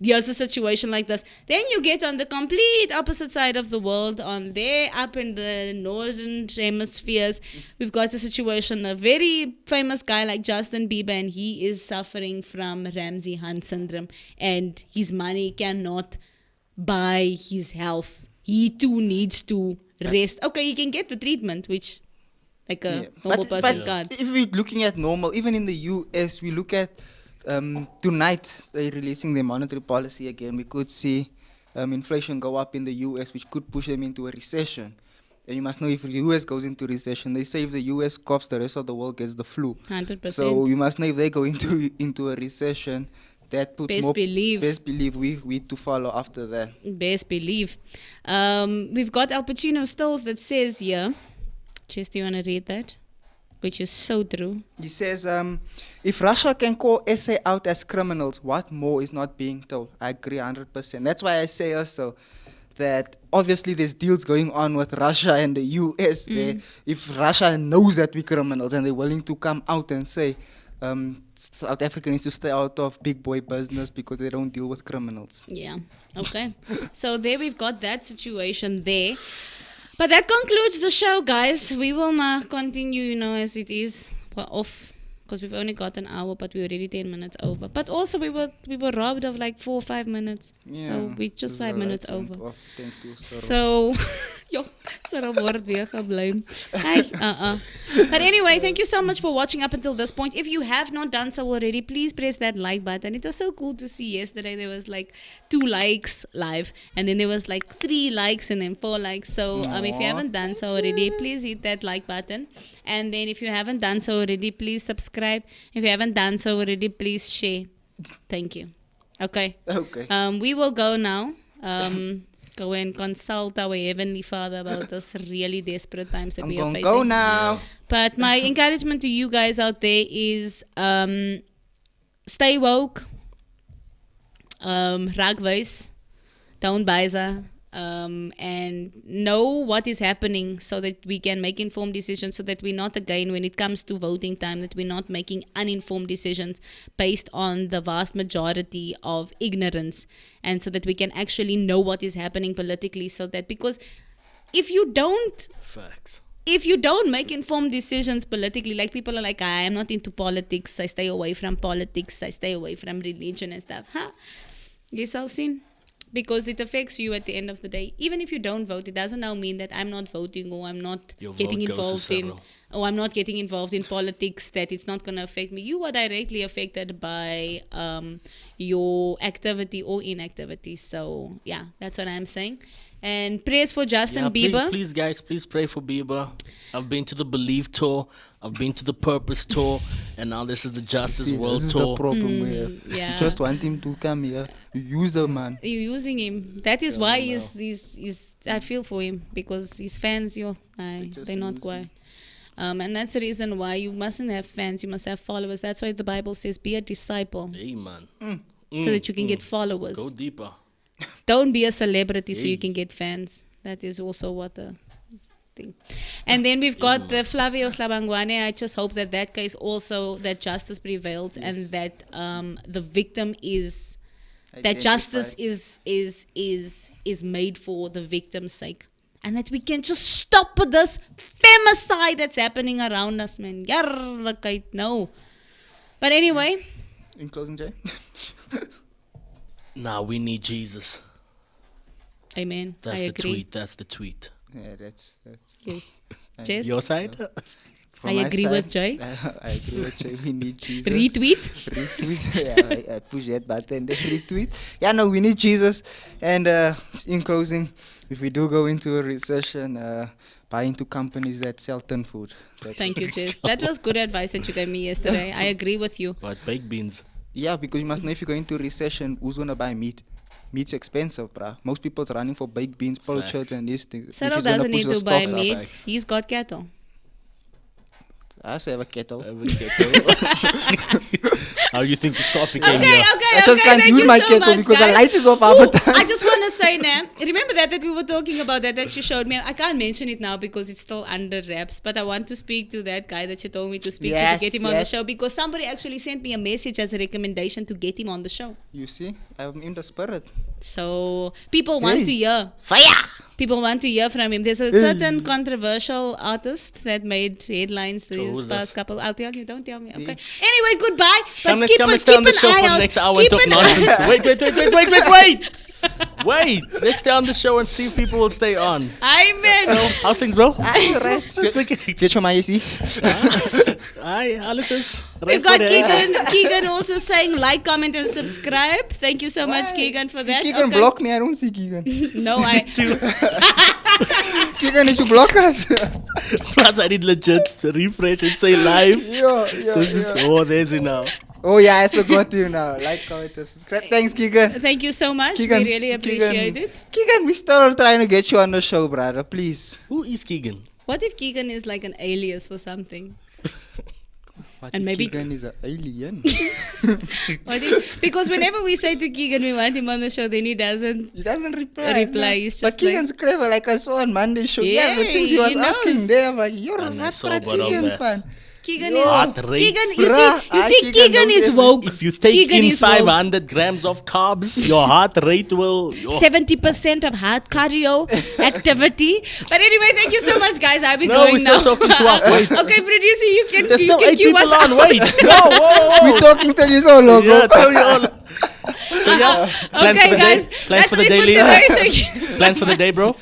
here's a situation like this. Then you get on the complete opposite side of the world, on there up in the northern hemispheres. We've got a situation, a very famous guy like Justin Bieber, and he is suffering from Ramsay Hunt syndrome, and his money cannot buy his health. He too needs to rest. Okay, he can get the treatment, which like a normal person can't.
If we're looking at normal, even in the US, we look at tonight they're releasing their monetary policy again. We could see inflation go up in the US, which could push them into a recession. And you must know, if the US goes into recession, they say if the US coughs, the rest of the world gets the flu.
100%.
So you must know, if they go into a recession, that puts
best believe
we to follow after that.
Best believe. We've got Al Pacino stills that says here. Chess, do you want to read that? Which is so true.
He says, if Russia can call SA out as criminals, what more is not being told? I agree 100%. That's why I say also that obviously there's deals going on with Russia and the US there. If Russia knows that we're criminals and they're willing to come out and say, South Africa needs to stay out of big boy business because they don't deal with criminals.
Yeah, okay. So there we've got that situation there. But that concludes the show, guys. We will continue, as it is. We're off because we've only got an hour, but we're already 10 minutes over. But also we were robbed of like 4 or 5 minutes. Yeah, so we're just 5 minutes over.
Thanks to
so, Sarah word weer gebleem. But anyway, thank you so much for watching up until this point. If you have not done so already, please press that like button. It was so cool to see yesterday. There was like 2 likes live, and then there was like 3 likes and then 4 likes. So if you haven't done so already, please hit that like button. And then if you haven't done so already, please subscribe. If you haven't done so already, please share. Thank you. Okay. We will go now. Go and consult our Heavenly Father about this really desperate times that we are facing.
Go now.
But my encouragement to you guys out there is stay woke, raakwijs, don't bijza, and know what is happening so that we can make informed decisions, so that we're not, again, when it comes to voting time, that we're not making uninformed decisions based on the vast majority of ignorance, and so that we can actually know what is happening politically, so that, because if you don't make informed decisions politically, like people are like, I am not into politics, I stay away from politics, I stay away from religion and stuff. You shall see. because it affects you at the end of the day. Even if you don't vote, it doesn't now mean that I'm not voting or I'm not
Your
getting
vote goes to
involved in,
Cyril.
or I'm not getting involved in politics, that it's not going to affect me. You are directly affected by your activity or inactivity. So yeah, that's what I'm saying. And prayers for Justin Bieber.
Please, guys, please pray for Bieber. I've been to the Believe tour, I've been to the Purpose tour, and now this is the Justice
See,
World
this is
tour.
the problem here.
yeah.
You just want him to come here. You use the man.
You're using him. That is why he's I feel for him, because his fans, they're not quite. And that's the reason why you mustn't have fans, you must have followers. That's why the Bible says, be a disciple,
Hey, man.
so that you can get followers.
Go deeper.
Don't be a celebrity so you can get fans. That is also what the thing. And then we've got the Flavio Hlabangwane. I just hope that case also, that justice prevails, and that the victim is, that justice is made for the victim's sake. And that we can just stop this femicide that's happening around us, man. No. But anyway.
In closing, Jay?
Nah, we need Jesus.
Amen.
That's
I
the
agree.
tweet. That's the tweet.
Yeah, that's
Yes. Jess?
Your side?
from
I
my
agree
side,
with Jay.
I agree with Jay. We need Jesus.
Retweet.
Retweet. Yeah, I push that button. Retweet. Yeah, no, we need Jesus. And in closing, if we do go into a recession, buy into companies that sell tin food.
Thank you, Jess. That was good advice that you gave me yesterday. I agree with you.
What, baked beans?
Yeah, because you must know, if you go into a recession, who's gonna buy meat? Meat's expensive, bruh. Most people's running for baked beans, pilchards, and these things.
Cyril
which is gonna
doesn't
push
need
the
to buy
stocks up.
meat.
Facts.
He's got cattle.
I say have a kettle.
How you think the stuff became
Okay,
here?
I just can't
thank
use
you
my
so
kettle
much,
because
guys.
the light is off half the time.
I just want to say now, remember that we were talking about that you showed me. I can't mention it now because it's still under wraps, but I want to speak to that guy that you told me to speak to get him on the show, because somebody actually sent me a message as a recommendation to get him on the show.
You see, I'm in the spirit.
So people want to hear.
Fire!
People want to hear from him. There's a certain controversial artist that made headlines these past couple. I'll tell you. Don't tell me. Okay. Anyway, goodbye. But keep
Come and stay on the
an
show
eye
for the
out.
next hour and
Keep
talk
an
nonsense. Wait. Wait. Let's stay on the show and see if people will stay on.
Amen.
So, how's things, bro?
It's okay. Get your money, see?
Hi, Alice's.
We've got Keegan also saying like, comment, and subscribe. Thank you so much, Keegan, for that.
Keegan block me. I don't see Keegan.
No, I.
Keegan, did you block us?
Plus, I did legit refresh and say live. Oh, there's it now.
Oh yeah, I forgot you now. Like, comment, and subscribe. Thanks, Keegan.
Thank you so much.
Keegan,
We really appreciate it.
Keegan, we still trying to get you on the show, brother. Please.
Who is Keegan?
What if Keegan is like an alias for something?
What
And
if
maybe-
Keegan is an alien.
Because whenever we say to Keegan we want him on the show, then he doesn't.
He doesn't reply.
He's
But
just like,
Keegan's clever. Like I saw on Monday show. Yeah, the
Yeah,
things he was
he knows.
asking there. I'm like, you're a
And I
rapper,
saw a bit of
Keegan,
that.
fan.
Keegan
Heart
is
rate.
Keegan.
Bruh,
You see,
Keegan
Keegan
knows
is
everything.
woke.
If you take
Keegan
in
is woke.
500 grams of carbs, your heart rate will...
70% of heart cardio activity. But anyway, thank you so much, guys. I'll be
No,
going
we're
now.
still talking to our... Wait.
Okay, producer, you can
There's
you
still
can
8
cue
people
us
on.
out.
Wait. No, whoa.
We talking till you so logo.
Yeah, tell me all. So yeah, plans
Okay,
for the
guys,
day? Plans
that's
for the
it
day,
for
Lee?
today. Thank you.
Plans for the day, bro?